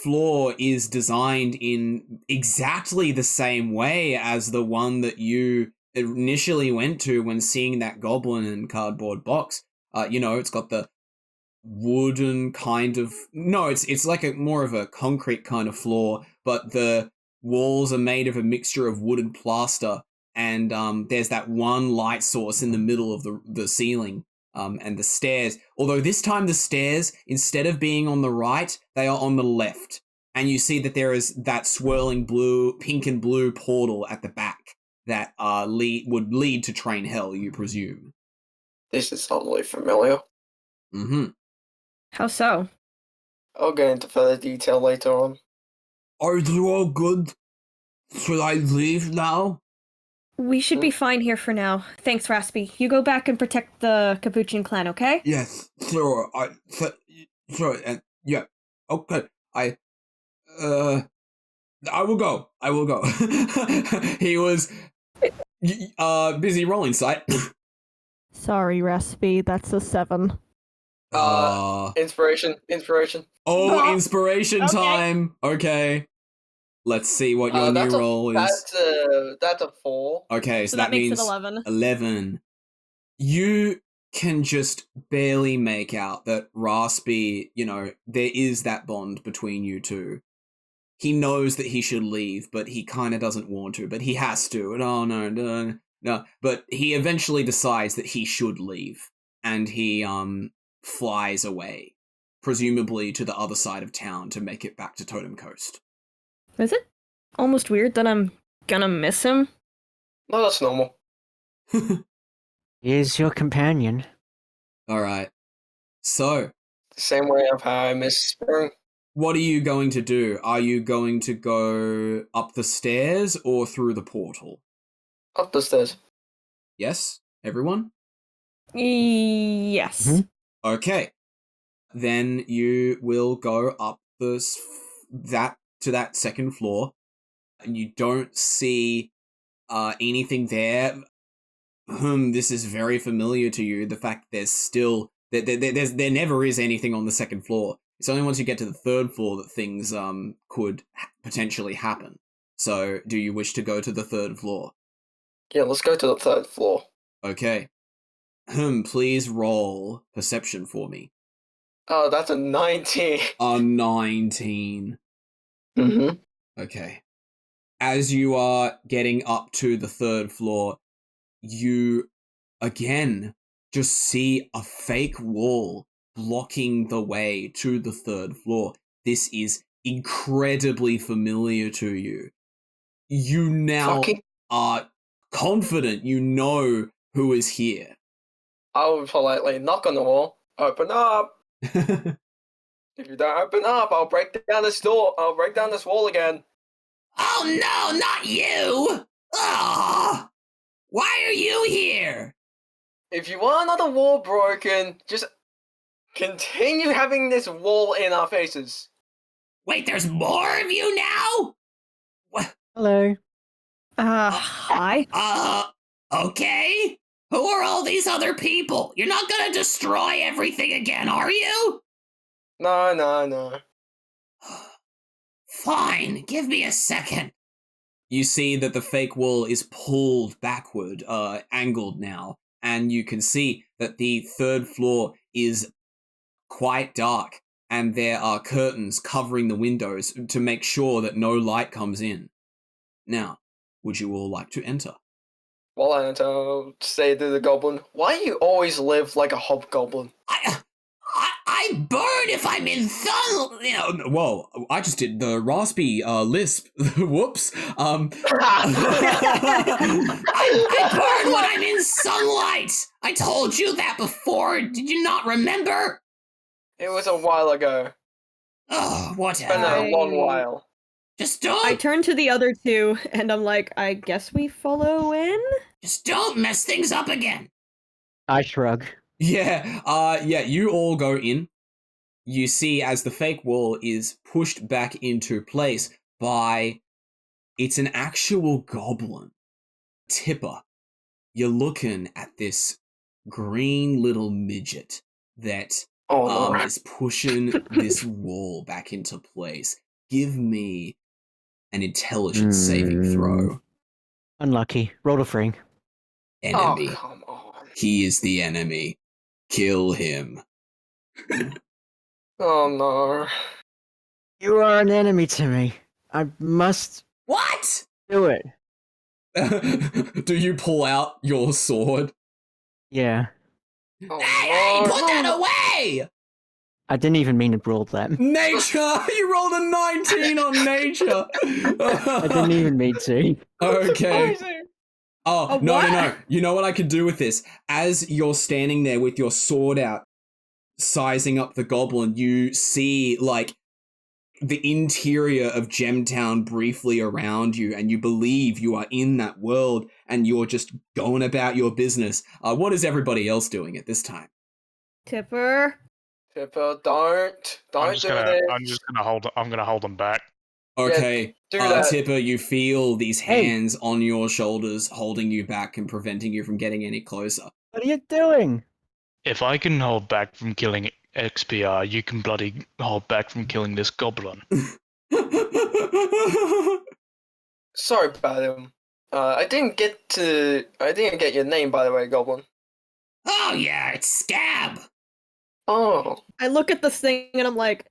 floor is designed in exactly the same way as the one that you initially went to when seeing that goblin and cardboard box. It's got the wooden kind of... No, it's like more of a concrete kind of floor, but the walls are made of a mixture of wood and plaster, and there's that one light source in the middle of the ceiling. And the stairs, although this time the stairs, instead of being on the right, they are on the left. And you see that there is that swirling pink and blue portal at the back that would lead to Train Hell, you presume. This is oddly familiar. Mm-hmm. How so? I'll get into further detail later on. Are you all good? Should I leave now? We should be fine here for now. Thanks, Raspy. You go back and protect the Capuchin clan, okay? Yes, sure. Sure. And yeah. Okay. I will go. I will go. He was busy rolling sight. Sorry, Raspy. That's a 7. Inspiration. Oh, inspiration time. Okay. Let's see what your new roll is. That's a 4. Okay, so that makes means it 11. 11. You can just barely make out that Raspy, there is that bond between you two. He knows that he should leave, but he kind of doesn't want to, but he has to. And oh, no. But he eventually decides that he should leave, and he flies away, presumably to the other side of town to make it back to Totem Coast. Is it almost weird that I'm gonna miss him? No, that's normal. He is your companion. All right. So, The same way of how I miss Spring. what are you going to do? Are you going to go up the stairs or through the portal? Up the stairs. Yes, everyone? Yes. Mhm. Okay. Then you will go up to that second floor, and you don't see anything there. This is very familiar to you. The fact there's still there never is anything on the second floor. It's only once you get to the third floor that things could potentially happen. So, do you wish to go to the third floor? Yeah, let's go to the third floor. Okay. Please roll perception for me. Oh, that's a 19. A 19. Mm-hmm. Okay. As you are getting up to the third floor, you again just see a fake wall blocking the way to the third floor. This is incredibly familiar to you. You now are confident you know who is here. I would politely knock on the wall. Open up! If you don't open up, I'll break down this door. I'll break down this wall again. Oh no, not you! Ah! Why are you here? If you want another wall broken, just continue having this wall in our faces. Wait, there's more of you now? Hello. Hi. Okay. Who are all these other people? You're not gonna destroy everything again, are you? No. Fine, give me a second. You see that the fake wall is pulled backward, angled now, and you can see that the third floor is quite dark, and there are curtains covering the windows to make sure that no light comes in. Now, would you all like to enter? Well, I'll say to the goblin, why do you always live like a hobgoblin? I burn if I'm in sun. Whoa! I just did the raspy lisp. Whoops. I burn when I'm in sunlight. I told you that before. Did you not remember? It was a while ago. Oh, It's been whatever. a long while. Just I don't. turn to the other two, and I'm like, I guess we follow in? Just don't mess things up again. I shrug. Yeah. You all go in. You see as the fake wall is pushed back into place by, it's an actual goblin. Tipper, you're looking at this green little midget that is pushing this wall back into place. Give me an intelligence saving throw. Unlucky. Roll a free. Enemy. Oh, come on. He is the enemy. Kill him. Oh, no. You are an enemy to me. I must What? do it. Do you pull out your sword? Yeah. Oh, Hey, no. put that away! I didn't even mean to roll that. Nature! You rolled a 19 on nature! I didn't even mean to. Okay. Oh, A no. what? You know what I could do with this? As you're standing there with your sword out, sizing up the goblin, you see, like, the interior of Gemtown briefly around you, and you believe you are in that world, and you're just going about your business. What is everybody else doing at this time? Tipper. Tipper, don't do this. I'm gonna hold them back. Okay, do that. Tipper, you feel these hands on your shoulders holding you back and preventing you from getting any closer. What are you doing? If I can hold back from killing XPR, you can bloody hold back from killing this goblin. Sorry about him. I didn't get your name, by the way, Goblin. Oh yeah, it's Scab. Oh. I look at this thing and I'm like,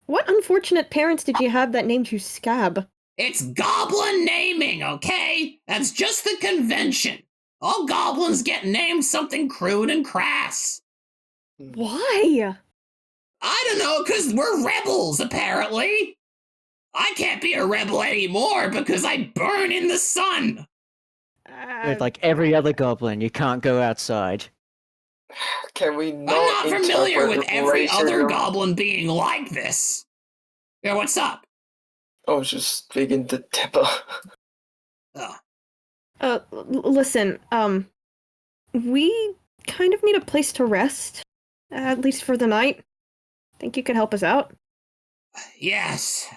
what unfortunate parents did you have that named you Scab? It's goblin naming, okay? That's just the convention. All goblins get named something crude and crass. Why? I don't know, 'cause we're rebels, apparently. I can't be a rebel anymore because I burn in the sun. Like every other goblin, you can't go outside. Can we not I'm not familiar with every racism? other goblin being like this. Yeah, what's up? I was just speaking to Tipper. Listen, we kind of need a place to rest, at least for the night. Think you could help us out? Yes,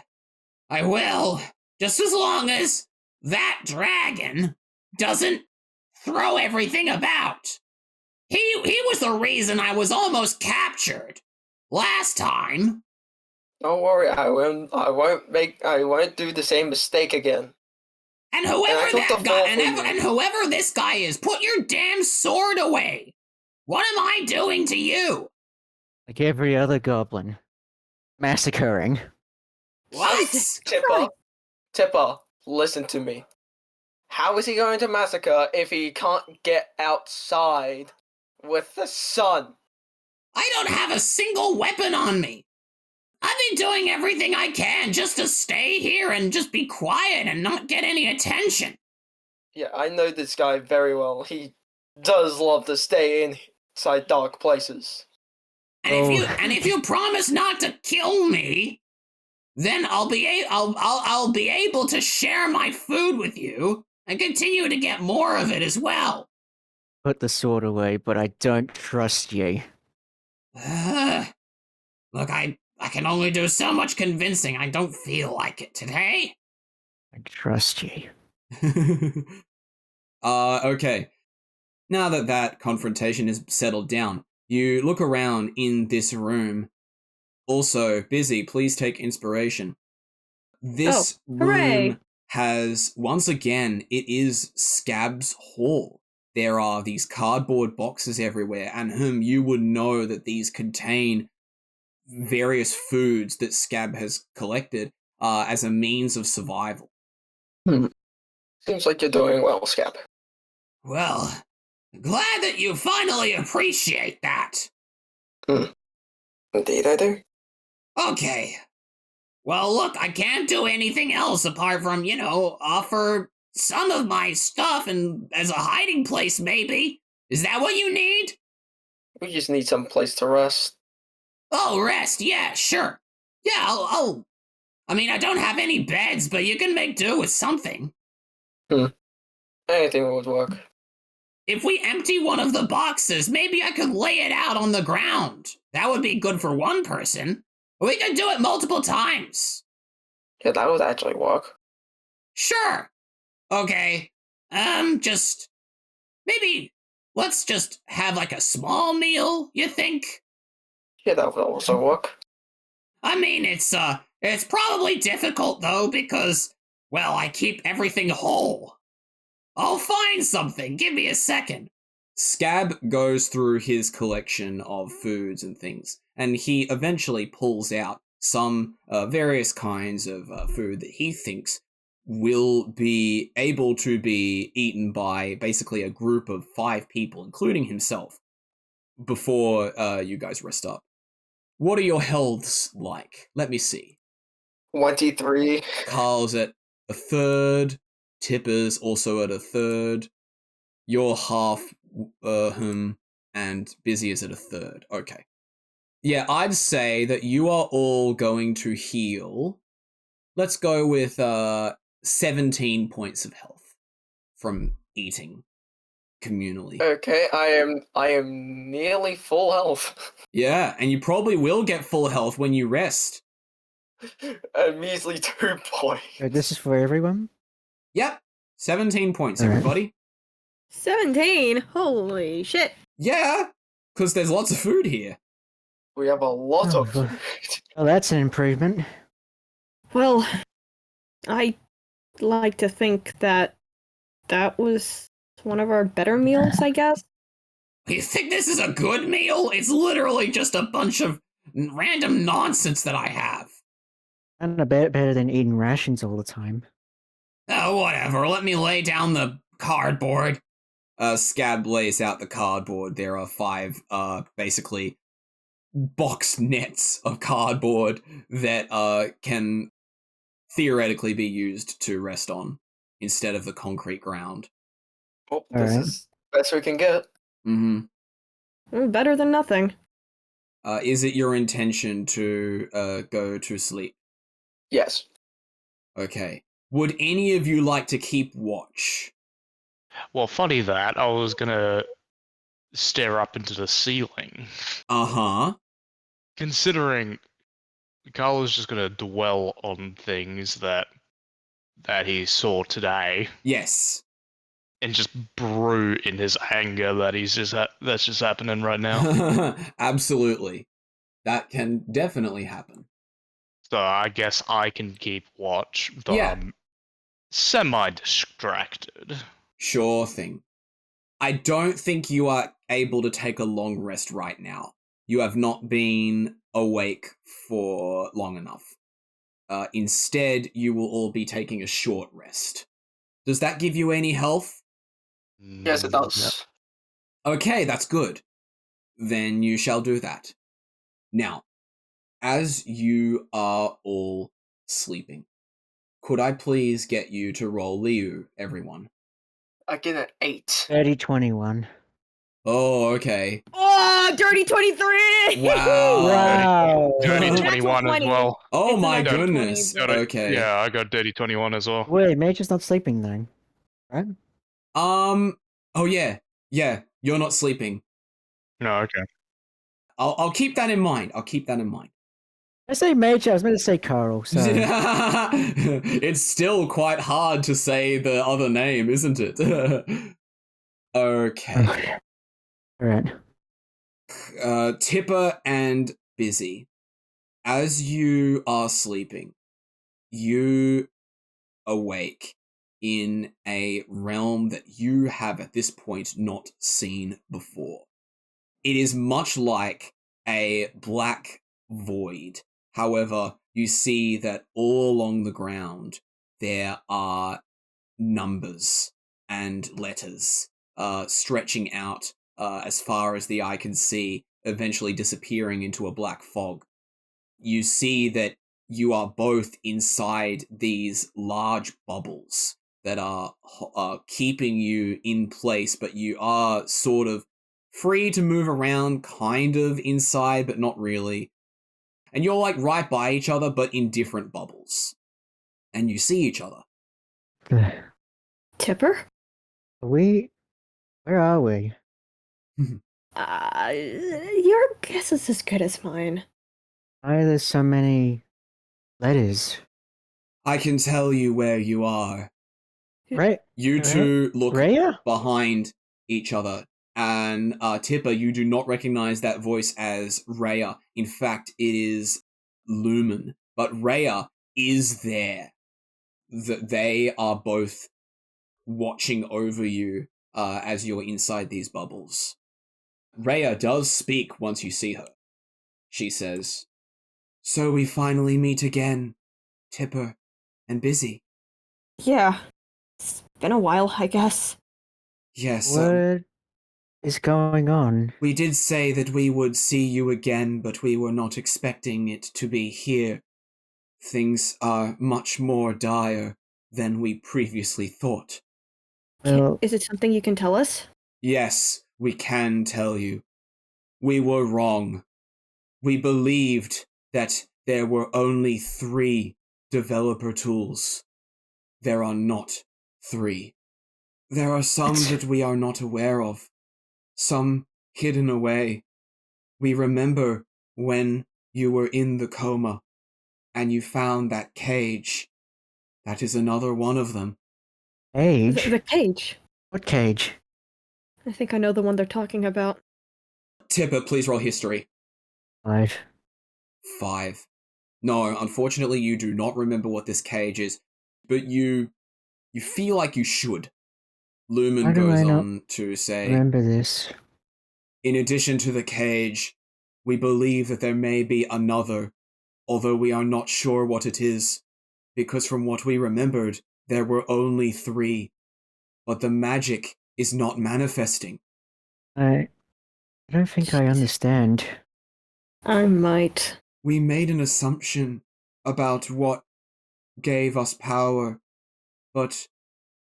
I will. Just as long as that dragon doesn't throw everything about. He was the reason I was almost captured last time. Don't worry, I won't do the same mistake again. And whoever this guy is, put your damn sword away. What am I doing to you? Like every other goblin. Massacring. What? Tipper, listen to me. How is he going to massacre if he can't get outside with the sun? I don't have a single weapon on me. I've been doing everything I can just to stay here and just be quiet and not get any attention. Yeah, I know this guy very well. He does love to stay inside dark places. And if you promise not to kill me, then I'll be able to share my food with you and continue to get more of it as well. Put the sword away, but I don't trust you. Look, I can only do so much convincing. I don't feel like it today. I trust you. Okay. Now that confrontation is settled down, you look around in this room. Also, Bizzy, please take inspiration. This room has, once again, it is Scab's Hall. There are these cardboard boxes everywhere, and you would know that these contain various foods that Scab has collected as a means of survival. Seems like you're doing well, Scab. Well, glad that you finally appreciate that. Indeed I do. Okay. Well, look, I can't do anything else apart from, offer some of my stuff and as a hiding place, maybe. Is that what you need? We just need some place to rest. Oh, rest, yeah, sure. Yeah, I don't have any beds, but you can make do with something. Anything would work. If we empty one of the boxes, maybe I could lay it out on the ground. That would be good for one person. We could do it multiple times. Yeah, that would actually work. Sure. Okay. Let's just have like a small meal, you think? Yeah, that would also work. I mean, it's probably difficult though because, well, I keep everything whole. I'll find something. Give me a second. Scab goes through his collection of foods and things, and he eventually pulls out some various kinds of food that he thinks will be able to be eaten by basically a group of 5 people, including himself, before you guys rest up. What are your healths like? Let me see. 23. Karl's at a third. Tipper's also at a third. You're half, and Bizzy is at a third. Okay. Yeah, I'd say that you are all going to heal. Let's go with 17 points of health from eating communally. Okay, I am nearly full health. Yeah, and you probably will get full health when you rest. A measly 2 points. This is for everyone? Yep, 17 points, All right. everybody. 17? Holy shit. Yeah, because there's lots of food here. We have a lot Oh, of well. food. Well, that's an improvement. Well, I like to think that was one of our better meals, I guess. You think this is a good meal? It's literally just a bunch of random nonsense that I have. And a bit better than eating rations all the time. Oh, whatever. Let me lay down the cardboard. Scab lays out the cardboard. There are 5, basically, box nets of cardboard that can theoretically be used to rest on instead of the concrete ground. Oh, this Alright. is the best we can get. Mm-hmm. Better than nothing. Is it your intention to go to sleep? Yes. Okay. Would any of you like to keep watch? Well, funny that I was gonna stare up into the ceiling, Uh-huh. considering Karl is just gonna dwell on things that he saw today Yes. and just brew in his anger that that's just happening right now. Absolutely. That can definitely happen. So I guess I can keep watch, but Yeah. I'm semi-distracted. Sure thing. I don't think you are able to take a long rest right now. You have not been awake for long enough. Instead, you will all be taking a short rest. Does that give you any health? Yes, it does. Okay, that's good. Then you shall do that. Now, as you are all sleeping, could I please get you to roll Liu, everyone? I get an 8. 30-21. Oh, okay. Oh, dirty 23! Wow. Wow. Dirty Natural 21 as 20. well. Oh It's a my natural goodness. 20, Okay. Yeah, I got Dirty 21 as well. Wait, Major's not sleeping then, right? Oh yeah. Yeah, you're not sleeping. No, okay. I'll keep that in mind. I say Major, I was meant to say Karl, sorry. It's still quite hard to say the other name, isn't it? Okay. Alright. Tipper and Bizzy. As you are sleeping, you awake in a realm that you have at this point not seen before. It is much like a black void. However, you see that all along the ground there are numbers and letters stretching out as far as the eye can see, eventually disappearing into a black fog. You see that you are both inside these large bubbles that are keeping you in place, but you are sort of free to move around, kind of inside, but not really. And you're like right by each other, but in different bubbles. And you see each other. Tipper? Where are we? Your guess is as good as mine. Why are there so many letters? I can tell you where you are. Right? You two look Rhea? behind each other. And Tipper, you do not recognize that voice as Rhea. In fact, it is Lumen. But Rhea is there. They are both watching over you as you're inside these bubbles. Rhea does speak once you see her. She says, "So we finally meet again, Tipper and Bizzy." Yeah. It's been a while, I guess. Yes, What is going on? we did say that we would see you again, but we were not expecting it to be here. Things are much more dire than we previously thought. Well, Is it something you can tell us? Yes, we can tell you. We were wrong. We believed that there were only 3 developer tools. There are not 3. There are some that we are not aware of, some hidden away. We remember when you were in the coma and you found that cage. That is another one of them. Cage? The cage. What cage? I think I know the one they're talking about. Tipper, please roll history. 5. 5. No, unfortunately you do not remember what this cage is, but you feel like you should. Lumen How do goes I not on to say, remember this? in addition to the cage, we believe that there may be another, although we are not sure what it is, because from what we remembered, there were only 3. But the magic is not manifesting. I don't think I understand. I might. We made an assumption about what gave us power, but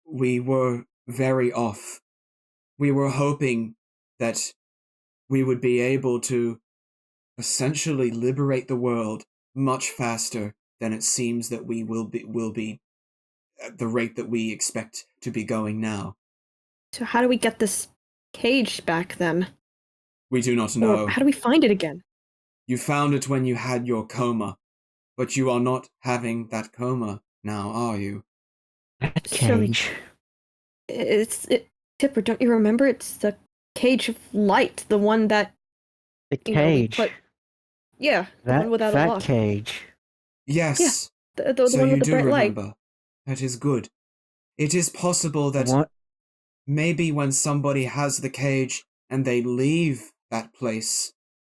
we were very off. We were hoping that we would be able to essentially liberate the world much faster than it seems that we will be at the rate that we expect to be going now. So how do we get this cage back then? We do not know. Or how do we find it again? You found it when you had your coma, but you are not having that coma now, are you? That So- cage. Tipper, don't you remember? It's the cage of light, the one that The you know, we cage. put- the that one without a that lock. Yes. cage. The So one you with the do bright light. remember. That is good. It is possible that What? maybe when somebody has the cage and they leave that place,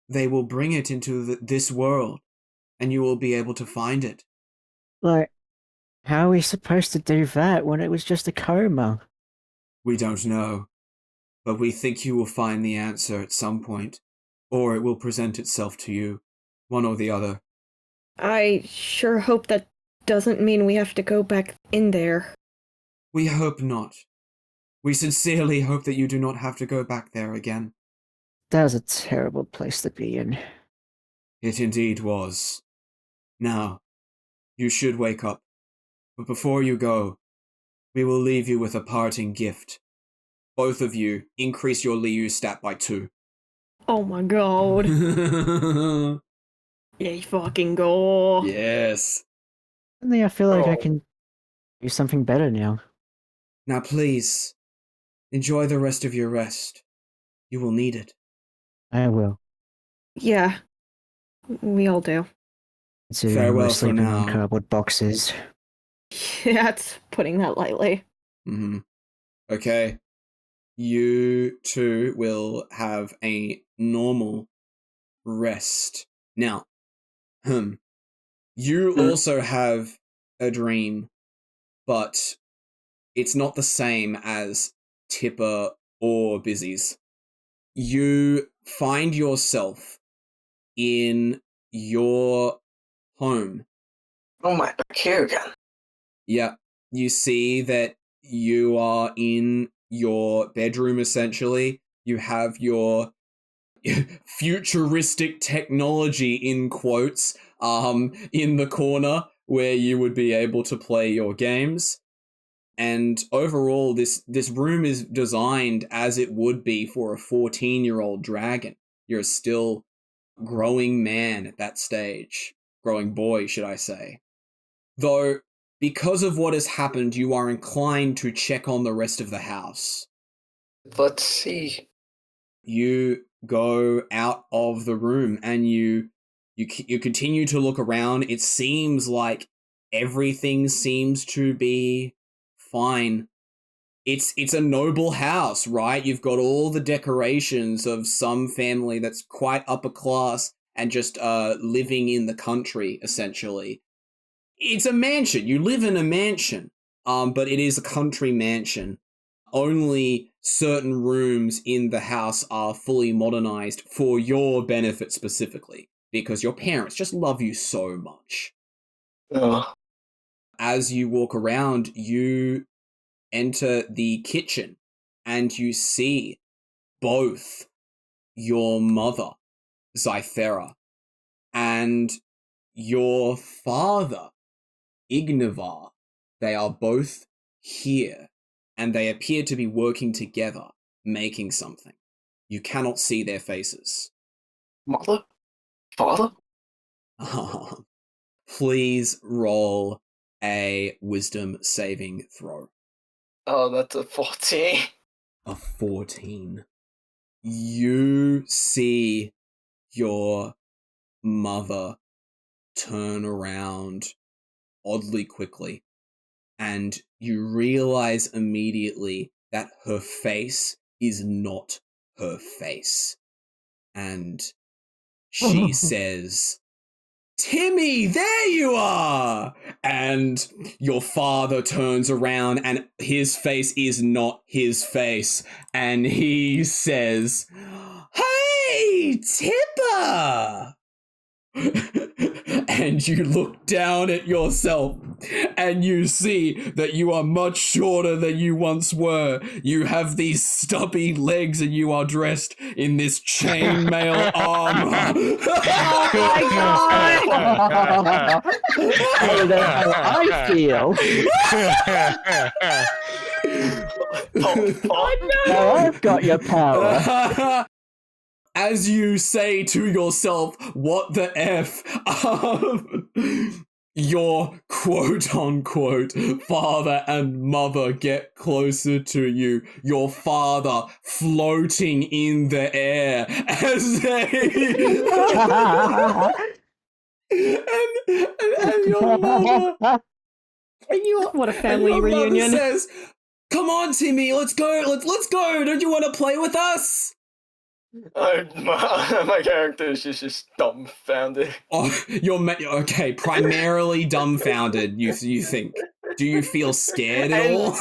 they will bring it into this world, and you will be able to find it. Like, how are we supposed to do that when it was just a coma? We don't know, but we think you will find the answer at some point, or it will present itself to you, one or the other. I sure hope that doesn't mean we have to go back in there. We hope not. We sincerely hope that you do not have to go back there again. That was a terrible place to be in. It indeed was. Now, you should wake up. But before you go, we will leave you with a parting gift. Both of you increase your Liu stat by 2. Oh my god. Yay fucking go. Yes. Suddenly I feel like I Oh. can do something better now. Now please, enjoy the rest of your rest. You will need it. I will. Yeah. We all do. Considering Farewell we're for sleeping now. on cardboard boxes. That's putting that lightly. Mm-hmm. Okay. You two will have a normal rest. Now, you also have a dream, but it's not the same as Tipper or Bizzy's. You find yourself in your home. Oh my, back here again. Yeah, you see that you are in your bedroom essentially. You have your futuristic technology in quotes in the corner where you would be able to play your games. And overall this room is designed as it would be for a 14-year-old dragon. You're still growing man at that stage. Growing boy, should I say. Though, because of what has happened, you are inclined to check on the rest of the house. Let's see. You go out of the room and you continue to look around. It seems like everything seems to be fine. It's a noble house, right? You've got all the decorations of some family that's quite upper class and just living in the country, essentially. It's a mansion. You live in a mansion, but it is a country mansion. Only certain rooms in the house are fully modernized for your benefit specifically, because your parents just love you so much. Oh. As you walk around, you enter the kitchen and you see both your mother, Zythera, and your father, Ignivar, they are both here, and they appear to be working together, making something. You cannot see their faces. Mother? Father? Please roll a wisdom saving throw. Oh, that's a 14. A 14. You see your mother turn around oddly quickly, and you realize immediately that her face is not her face. And she says, "Timmy, there you are!" And your father turns around and his face is not his face. And he says, "Hey, Tipper!" And you look down at yourself and you see that you are much shorter than you once were. You have these stubby legs and you are dressed in this chainmail armor. Oh my god! Oh, that's how I feel. Oh, Now I've got your power. As you say to yourself, "What the F?" Your quote-unquote father and mother get closer to you. Your father floating in the air as they... and your mother... What a And family your mother reunion. says, "Come on, Timmy, let's go, let's go. Don't you want to play with us?" my character is just dumbfounded. Oh, okay, primarily dumbfounded, you think. Do you feel scared at all?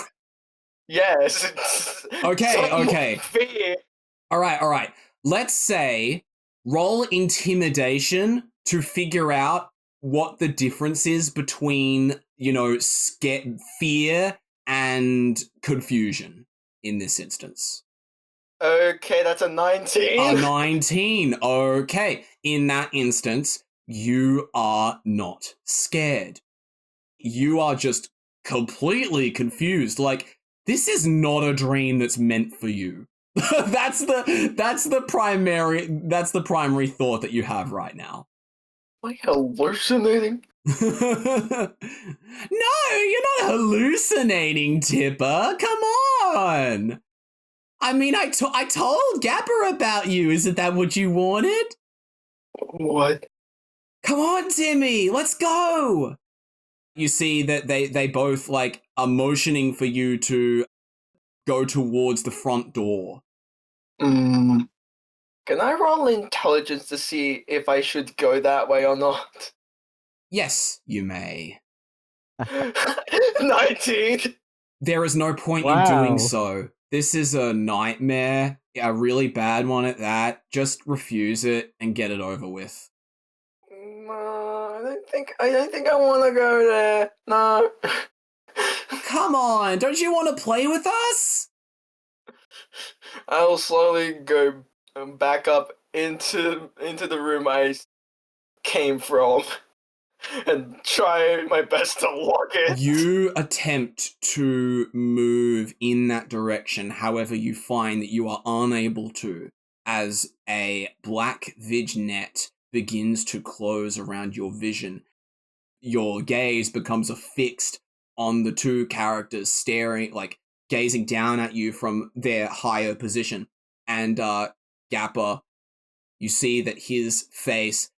Yes. Okay. Fear. All right. Let's say roll intimidation to figure out what the difference is between, fear and confusion in this instance. Okay, that's a 19. A 19. Okay. In that instance, you are not scared. You are just completely confused. Like, this is not a dream that's meant for you. That's the primary thought that you have right now. Am I hallucinating? No, you're not hallucinating, Tipper. Come on. I mean, I told Gapper about you. Isn't that what you wanted? What? Come on, Timmy, let's go. You see that they both are motioning for you to go towards the front door. Can I roll intelligence to see if I should go that way or not? Yes, you may. 19. There is no point in doing so. This is a nightmare, a really bad one at that. Just refuse it and get it over with. No, I don't think I want to go there. No. Come on, don't you want to play with us? I'll slowly go back up into the room I came from and try my best to lock it. You attempt to move in that direction, however you find that you are unable to, as a black vig net begins to close around your vision. Your gaze becomes affixed on the two characters staring, gazing down at you from their higher position. And Gapper, you see that his face,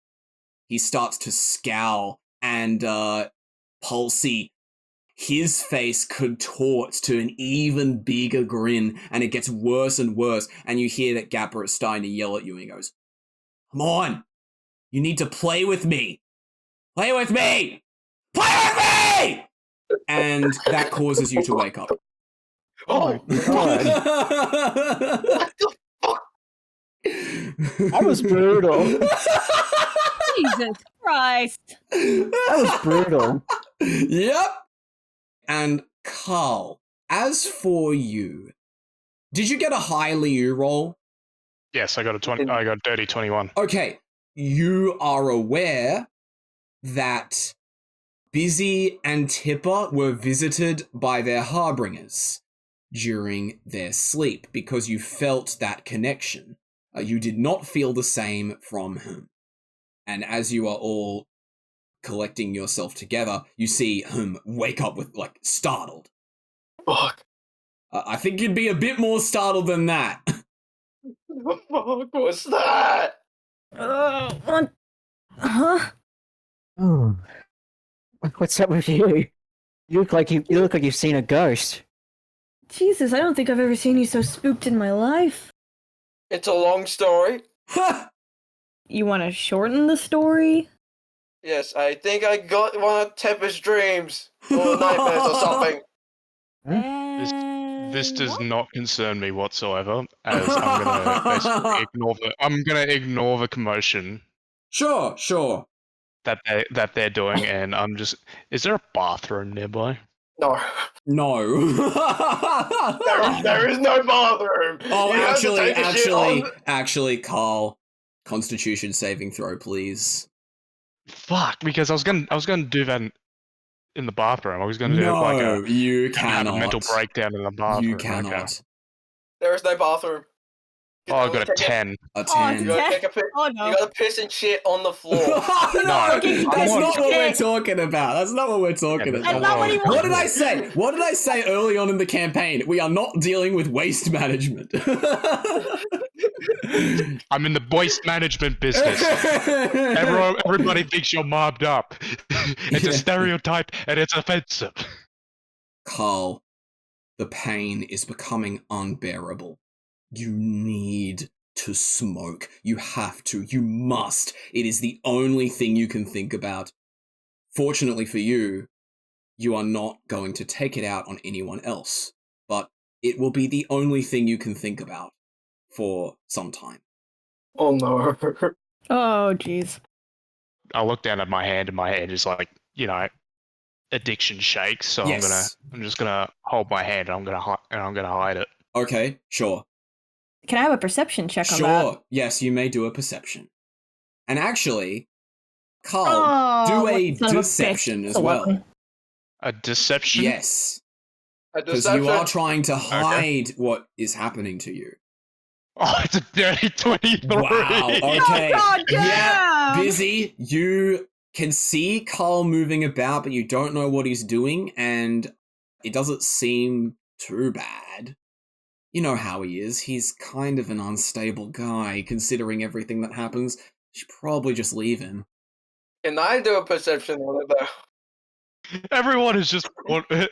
he starts to scowl, and Pulsey, his face contorts to an even bigger grin, and it gets worse and worse, and you hear that Gapper is starting to yell at you, and he goes, "Come on, you need to play with me! Play with me! Play with me!" And that causes you to wake up. Oh, God. what the fuck? That was brutal. Jesus Christ. That was brutal. Yep. And Karl, as for you, did you get a high Liu roll? Yes, I got a 20. I got a dirty 21. Okay, you are aware that Bizzy and Tipper were visited by their harbingers during their sleep because you felt that connection. You did not feel the same from him. And as you are all collecting yourself together, you see him wake up with, like, startled. Fuck. I think you'd be a bit more startled than that. The fuck was that? What? Huh? Oh, what's up with you? You look like you've seen a ghost. Jesus, I don't think I've ever seen you so spooked in my life. It's a long story. You want to shorten the story? Yes, I think I got one of Tepper's dreams or nightmares or something. This does not concern me whatsoever, as I'm gonna basically ignore the commotion Sure. that they're doing, and I'm just. Is there a bathroom nearby? No. There is no bathroom. Oh, You have to take a shit on- actually, Karl, Constitution saving throw, please. Fuck, because I was gonna do that in the bathroom. I was gonna do like you have cannot. a mental breakdown in the bathroom. You cannot. Okay. There is no bathroom. You Oh, I can got a only take 10. A Oh, 10. You gotta take a piss. Oh no. You gotta piss and shit on the floor. No, that's on. not what we're talking about. That's not what we're talking that's about. not what he wants. What did I say? What did I say early on in the campaign? We are not dealing with waste management. I'm in the waste management business. Everybody thinks you're mobbed up. It's a stereotype and it's offensive. Karl, the pain is becoming unbearable. You need to smoke. You have to. You must. It is the only thing you can think about. Fortunately for you, you are not going to take it out on anyone else, but it will be the only thing you can think about for some time. Oh no. Oh, jeez. I look down at my hand and my hand is like, addiction shakes. So Yes. I'm just gonna hold my hand and I'm gonna hide it. Okay, sure. Can I have a perception check on that? Sure. Yes, you may do a perception. And actually, Karl, Oh, do a son of a bitch. deception It's as 11. well. A deception? Yes. A Because you are deception. trying to hide what is happening to you. Oh, it's a dirty 23. Wow, okay. Oh, God, Yeah, damn! Bizzy, you can see Karl moving about, but you don't know what he's doing, and it doesn't seem too bad. You know how he is. He's kind of an unstable guy, considering everything that happens. You should probably just leave him. Can I do a perception on it though? Everyone is just. No, very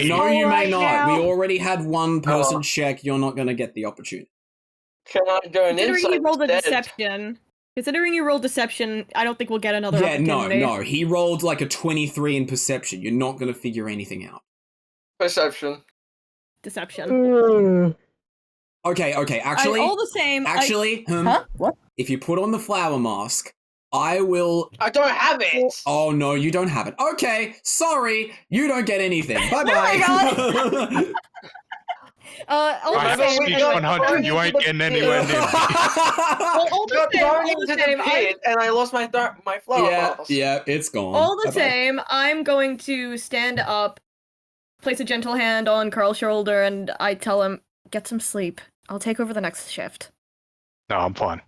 you may right not. now. We already had one person check. You're not going to get the opportunity. Can I do an Considering insight you rolled a instead? deception, I don't think we'll get another Yeah, opportunity. no. He rolled like a 23 in perception. You're not going to figure anything out. Perception. Deception. Okay. Actually, all the same. Huh? What? if you put on the flower mask, I will. I don't have it. Oh no, you don't have it. Okay, sorry, you don't get anything. Bye bye. All I the have same. speech 100. You ain't getting anywhere near me. All the Got same. thrown All the into the same. pit, and I lost my flower mask. Yeah, it's gone. All the Bye-bye. same, I'm going to stand up, place a gentle hand on Karl's shoulder, and I tell him, get some sleep. I'll take over the next shift. No, I'm fine.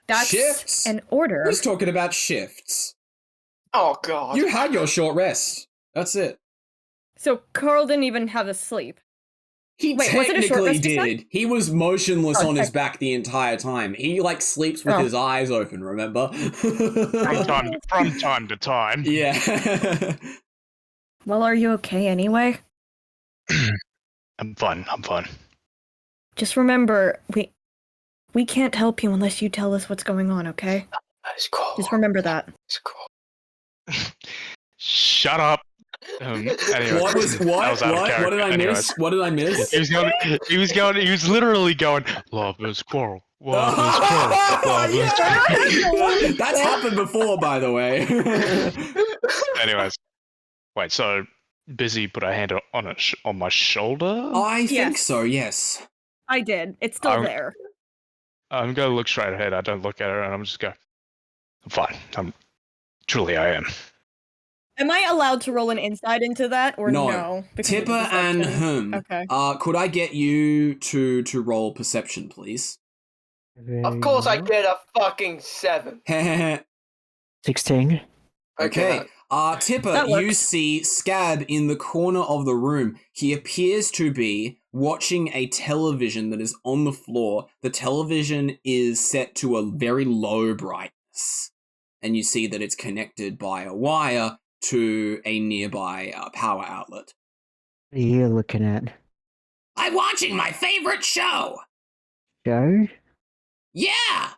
That's Shifts? an order. Who's talking about shifts? Oh god. You had your short rest. That's it. So Karl didn't even have a sleep. He Wait, was it a short technically rest you said? did. He was motionless Oh, on his back the entire time. He like sleeps with Oh. his eyes open. Remember? From time to time. Yeah. Well, are you okay anyway? I'm fine. Just remember, we can't help you unless you tell us what's going on, okay? That's cool. Just remember that. That's cool. Shut up. Anyway, What was that what? was out of What? What character. did I Anyways. miss? What did I miss? He was literally going, love is quarrel. Love is quarrel. Love is quarrel. That's happened before, by the way. Anyways. Wait, so Bizzy put a hand on my shoulder? I think Yes. so. Yes. I did. It's still there. I'm gonna look straight ahead. I don't look at her, and I'm just go. I'm fine. Truly, I am. Am I allowed to roll an insight into that, or no? No. Because of Tipper the and deception? Hum. Okay. Could I get you to roll perception, please? Of course I get a fucking 7. 16. Okay. Tipper, That you works. see Scab in the corner of the room. He appears to be watching a television that is on the floor. The television is set to a very low brightness. And you see that it's connected by a wire to a nearby power outlet. What are you looking at? I'm watching my favorite show! Joe? Yeah!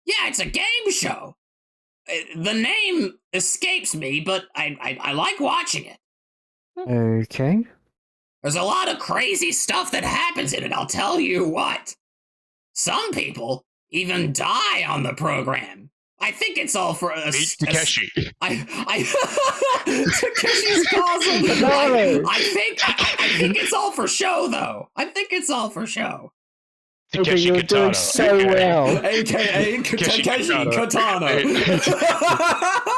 Yeah, it's a game show! The name escapes me, but I like watching it. Okay. There's a lot of crazy stuff that happens in it, I'll tell you what. Some people even die on the program. I think it's all for a... Meet Takeshi. Takeshi's Castle. I think it's all for show, though. I think it's all for show. Takeshi You're doing Kitano. so well. AKA Takeshi Kitano.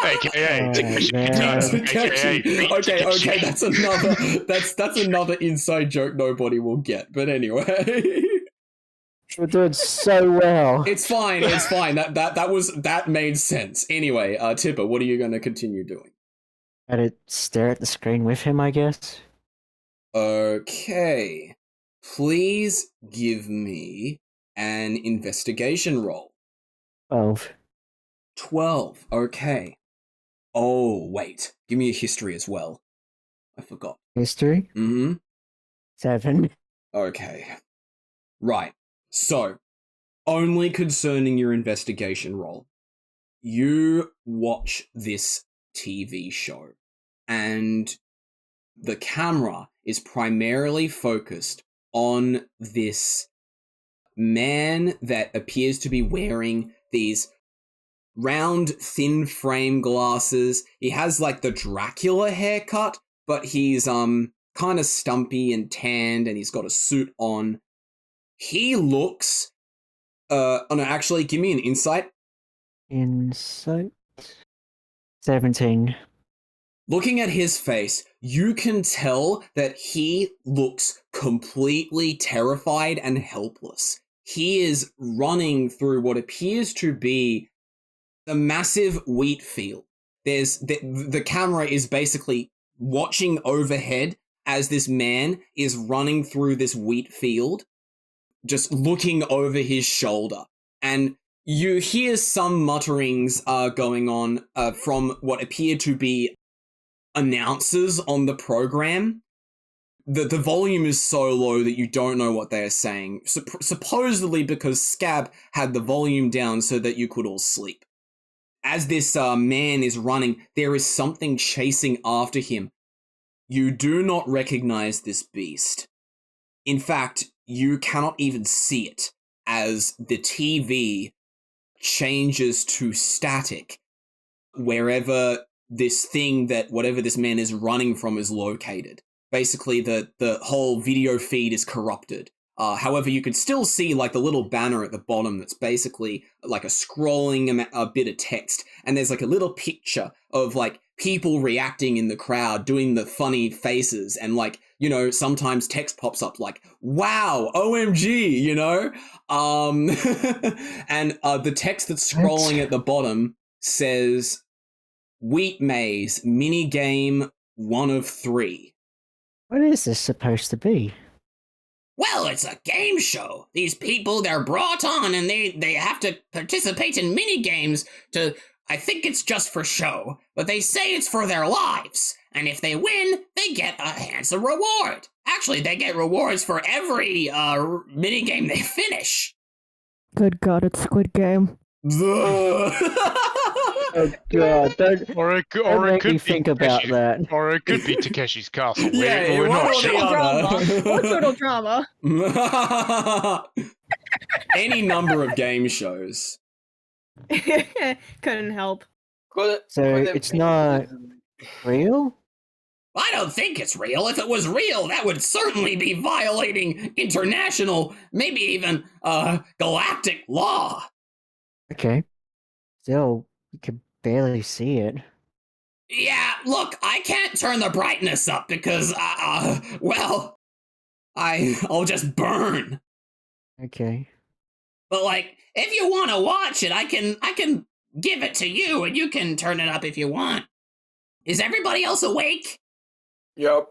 AKA Takeshi man. Kitano. Okay, that's another inside joke nobody will get. But anyway. You're doing so well. It's fine. That made sense. Anyway, Tipper, what are you going to continue doing? I'd stare at the screen with him, I guess. Okay. Please give me an investigation roll. 12. 12. Okay. Oh, wait. Give me a history as well. I forgot. History? Mm-hmm. 7. Okay. Right. So, only concerning your investigation roll, you watch this TV show, and the camera is primarily focused on this man that appears to be wearing these round, thin frame glasses. He has like the Dracula haircut, but he's kind of stumpy and tanned, and he's got a suit on. He looks... oh no, actually, give me an insight. Insight? 17. Looking at his face, you can tell that he looks completely terrified and helpless. He is running through what appears to be a massive wheat field. The camera is basically watching overhead as this man is running through this wheat field, just looking over his shoulder. And you hear some mutterings going on from what appear to be announcers on the program. The volume is so low that you don't know what they are saying, supposedly because Scab had the volume down so that you could all sleep. As this man is running, there is something chasing after him. You do not recognize this beast. In fact, you cannot even see it as the TV changes to static wherever whatever this man is running from is located. Basically, the whole video feed is corrupted. However, you can still see like the little banner at the bottom that's basically like a scrolling a bit of text, and there's like a little picture of like people reacting in the crowd, doing the funny faces, and like, you know, sometimes text pops up like, wow, OMG, you know? And the text that's scrolling at the bottom says, Wheat Maze, mini game 1 of 3. What is this supposed to be? Well, it's a game show. These people, they're brought on and they have to participate in mini games to, I think it's just for show, but they say it's for their lives. And if they win, they get a handsome reward. Actually, they get rewards for every mini game they finish. Good God, it's Squid Game. Oh god, don't It make me could think be about Takeshi's- that. Or it could be Takeshi's Castle. Yeah, we're one not or the sure. other. What drama? Any number of game shows. Couldn't help. Could So could it it's be- not real? I don't think it's real. If it was real, that would certainly be violating international, maybe even galactic law. Okay. Still, you can barely see it. Yeah, look, I can't turn the brightness up because, well, I'll just burn. Okay. But like, if you want to watch it, I can give it to you, and you can turn it up if you want. Is everybody else awake? Yep.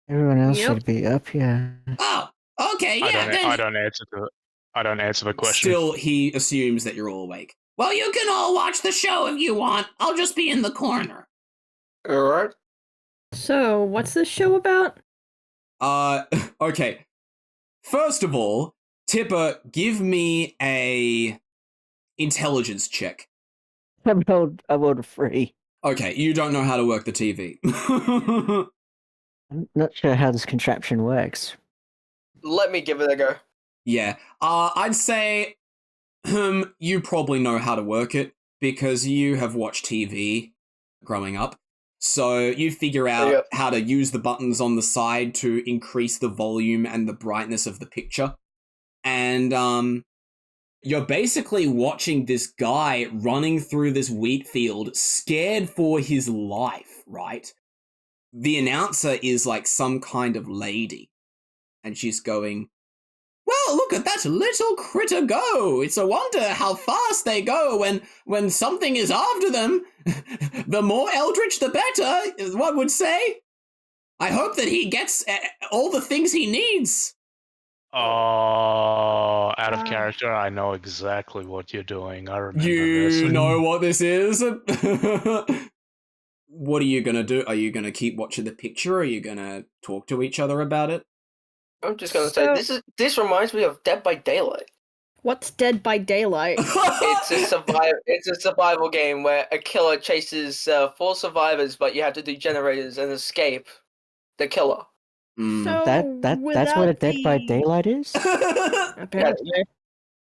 Everyone else Yep. should be up, yeah. Oh, okay, yeah. I don't answer the question. Still, he assumes that you're all awake. Well, you can all watch the show if you want. I'll just be in the corner. Alright. So, what's this show about? Okay. First of all, Tipper, give me a intelligence check. I rolled a 3. Okay, you don't know how to work the TV. I'm not sure how this contraption works. Let me give it a go. Yeah. I'd say you probably know how to work it because you have watched TV growing up. So you figure out how to use the buttons on the side to increase the volume and the brightness of the picture. And you're basically watching this guy running through this wheat field, scared for his life, right? The announcer is like some kind of lady, and she's going, "Well, look at that little critter go. It's a wonder how fast they go when something is after them. The more eldritch, the better, one would say. I hope that he gets all the things he needs." Oh, out of character, I know exactly what you're doing. I remember this. You know what this is? What are you gonna do? Are you gonna keep watching the picture? Or are you gonna talk to each other about it? I'm just gonna say this reminds me of Dead by Daylight. What's Dead by Daylight? It's a survival game where a killer chases 4 survivors, but you have to do generators and escape the killer. So That's what a Dead by Daylight is? Apparently.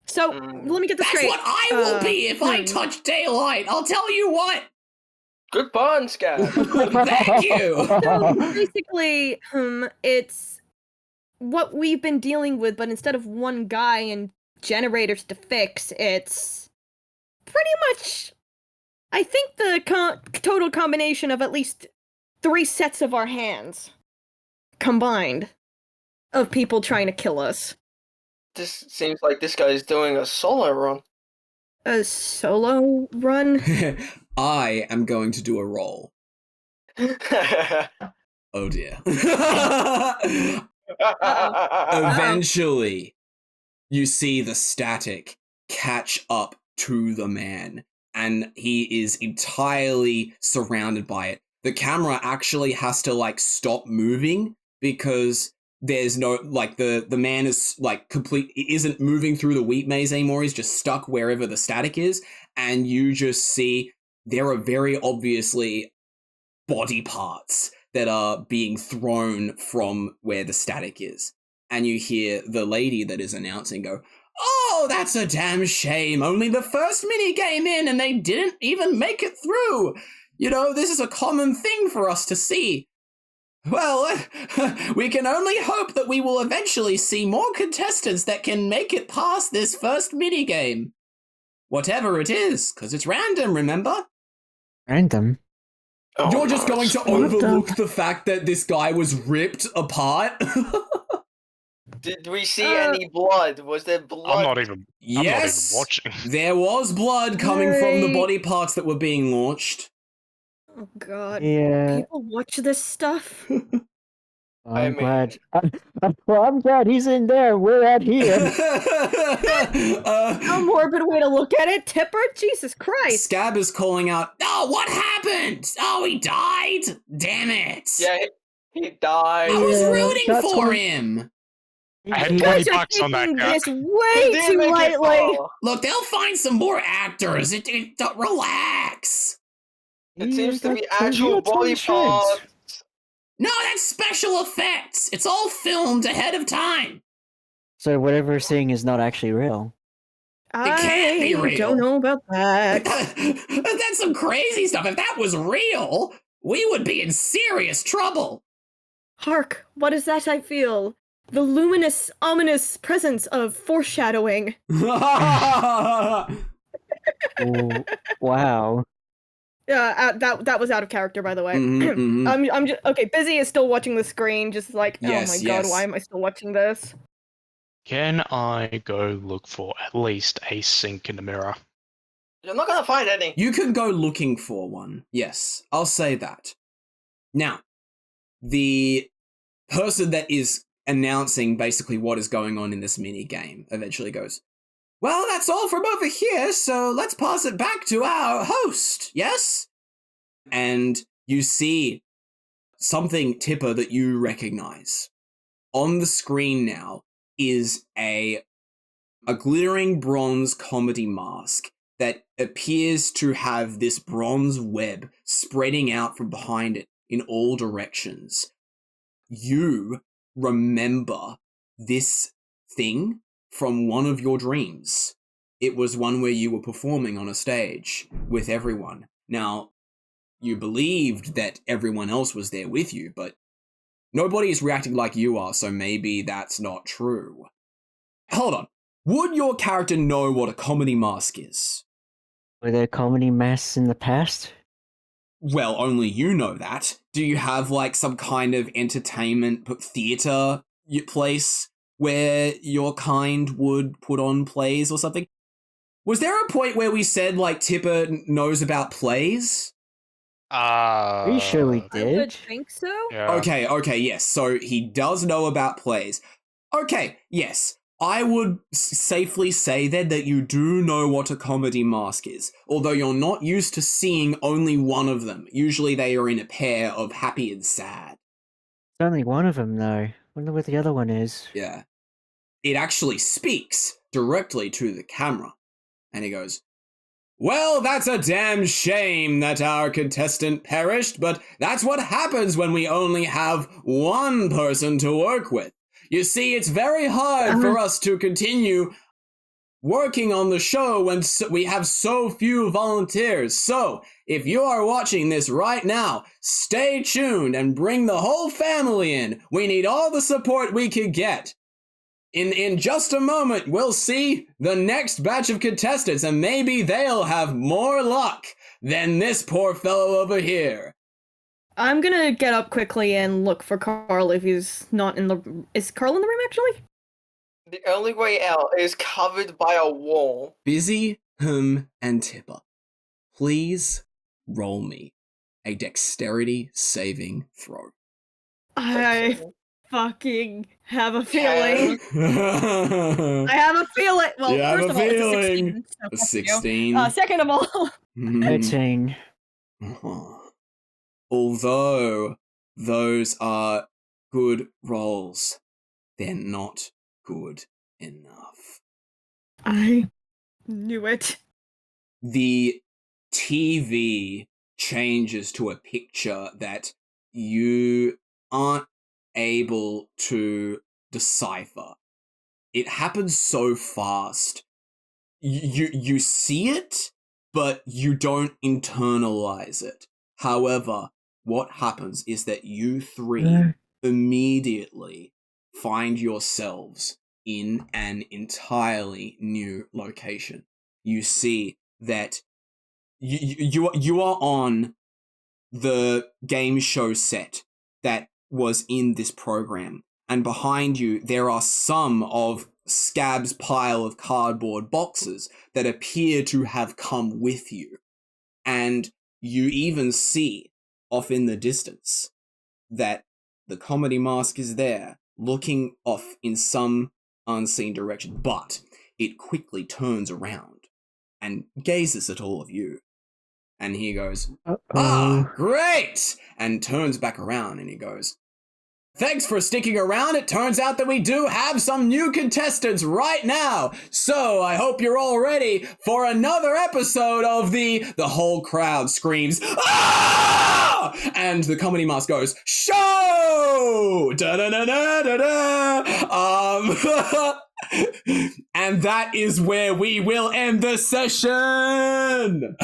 So let me get this That's straight. what I will be if I touch daylight. I'll tell you what. Good pun, Scab. Thank you. So basically, it's what we've been dealing with, but instead of one guy and generators to fix, it's pretty much, I think, the total combination of at least 3 sets of our hands combined of people trying to kill us. This seems like this guy is doing a solo run. A solo run? I am going to do a roll. Oh dear. Eventually, you see the static catch up to the man, and he is entirely surrounded by it. The camera actually has to like stop moving because there's no like the man is like isn't moving through the wheat maze anymore. He's just stuck wherever the static is, and you just see there are very obviously body parts that are being thrown from where the static is. And you hear the lady that is announcing go, "Oh, that's a damn shame. Only the first mini game in and they didn't even make it through. You know, this is a common thing for us to see. Well, we can only hope that we will eventually see more contestants that can make it past this first mini game. Whatever it is, because it's random, remember?" Random? Oh, You're just going to overlook the fact that this guy was ripped apart? Did we see any blood? Was there blood? I'm not even watching. There was blood coming from the body parts that were being launched. Oh god. Yeah. People watch this stuff? I'm glad. I'm glad he's in there. We're out here. A morbid way to look at it, Tipper? Jesus Christ. Scab is calling out, "Oh, what happened? Oh, he died? Damn it. Yeah, he died. I was rooting that's for what- him." I had You 20 guys are bucks on that taking guy. this way too lightly. Look, they'll find some more actors. Relax. It seems to be Yeah, actual that's body insurance. parts. No, that's special effects. It's all filmed ahead of time. So whatever we're seeing is not actually real. can't be I real. don't know about that. That's some crazy stuff. If that was real, we would be in serious trouble. Hark, what is that I feel? The luminous, ominous presence of foreshadowing. Oh, wow. That was out of character, by the way. Mhm, mhm. I'm just okay. Bizzy is still watching the screen, just like, Yes, oh my god, yes. why am I still watching this? Can I go look for at least a sink in the mirror? You're not gonna find any. You can go looking for one. Yes, I'll say that. Now, the person that is announcing basically what is going on in this mini game eventually goes, well, that's all from over here, so let's pass it back to our host, yes? And you see something, Tipper, that you recognize. On the screen now is a glittering bronze comedy mask that appears to have this bronze web spreading out from behind it in all directions. You remember this thing from one of your dreams. It was one where you were performing on a stage with everyone. Now, you believed that everyone else was there with you, but nobody is reacting like you are, so maybe that's not true. Hold on. Would your character know what a comedy mask is? Were there comedy masks in the past? Well, only you know that. Do you have, like, some kind of entertainment theater place where your kind would put on plays or something? Was there a point where we said, like, Tipper knows about plays? Pretty sure we I did. would think so. Yeah. Okay, yes. So he does know about plays. Okay, yes. I would safely say then that you do know what a comedy mask is, although you're not used to seeing only one of them. Usually they are in a pair of happy and sad. There's only one of them, though. Wonder what the other one is. Yeah. It actually speaks directly to the camera. And he goes, well, that's a damn shame that our contestant perished, but that's what happens when we only have one person to work with. You see, it's very hard for us to continue working on the show when we have so few volunteers. So, if you are watching this right now, stay tuned and bring the whole family in. We need all the support we can get. In just a moment, we'll see the next batch of contestants, and maybe they'll have more luck than this poor fellow over here. I'm gonna get up quickly and look for Karl if he's not in the... Is Karl in the room, actually? The only way out is covered by a wall. Bizzy, and Tipper, please roll me a dexterity saving throw. I fucking have a feeling. I I have a feeling. Well, You have first a of all, feeling. it's a 16. So fuck you. 16. Second of all, 13. Although those are good rolls, they're not good enough. I knew it. The TV changes to a picture that you aren't able to decipher. It happens so fast. You see it, but you don't internalize it. However, what happens is that you three immediately find yourselves in an entirely new location. You see that you are on the game show set that was in this program, and behind you there are some of Scab's pile of cardboard boxes that appear to have come with you. And you even see off in the distance that the comedy mask is there, looking off in some unseen direction, but it quickly turns around and gazes at all of you. And he goes, great! And turns back around and he goes, thanks for sticking around. It turns out that we do have some new contestants right now. So I hope you're all ready for another episode of the whole crowd screams, ah! And the comedy mask goes, show! Da-da-da-da-da-da! And that is where we will end the session.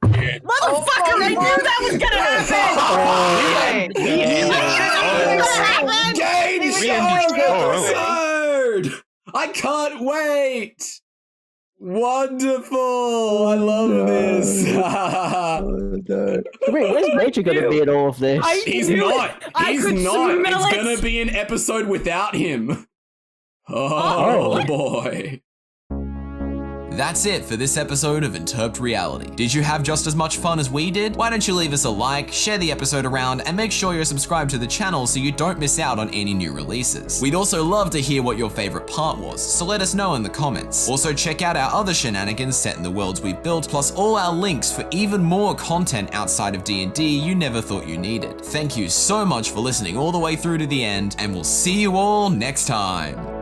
Motherfucker! Motherfucker, I knew that was gonna happen! Game show episode! I can't wait! Wonderful! I love this. Wait, where's Major gonna be in all of this? He's not. He's not. It's gonna be an episode without him. Oh boy. That's it for this episode of Interp'd Reality. Did you have just as much fun as we did? Why don't you leave us a like, share the episode around, and make sure you're subscribed to the channel so you don't miss out on any new releases. We'd also love to hear what your favorite part was, so let us know in the comments. Also check out our other shenanigans set in the worlds we've built, plus all our links for even more content outside of D&D you never thought you needed. Thank you so much for listening all the way through to the end, and we'll see you all next time.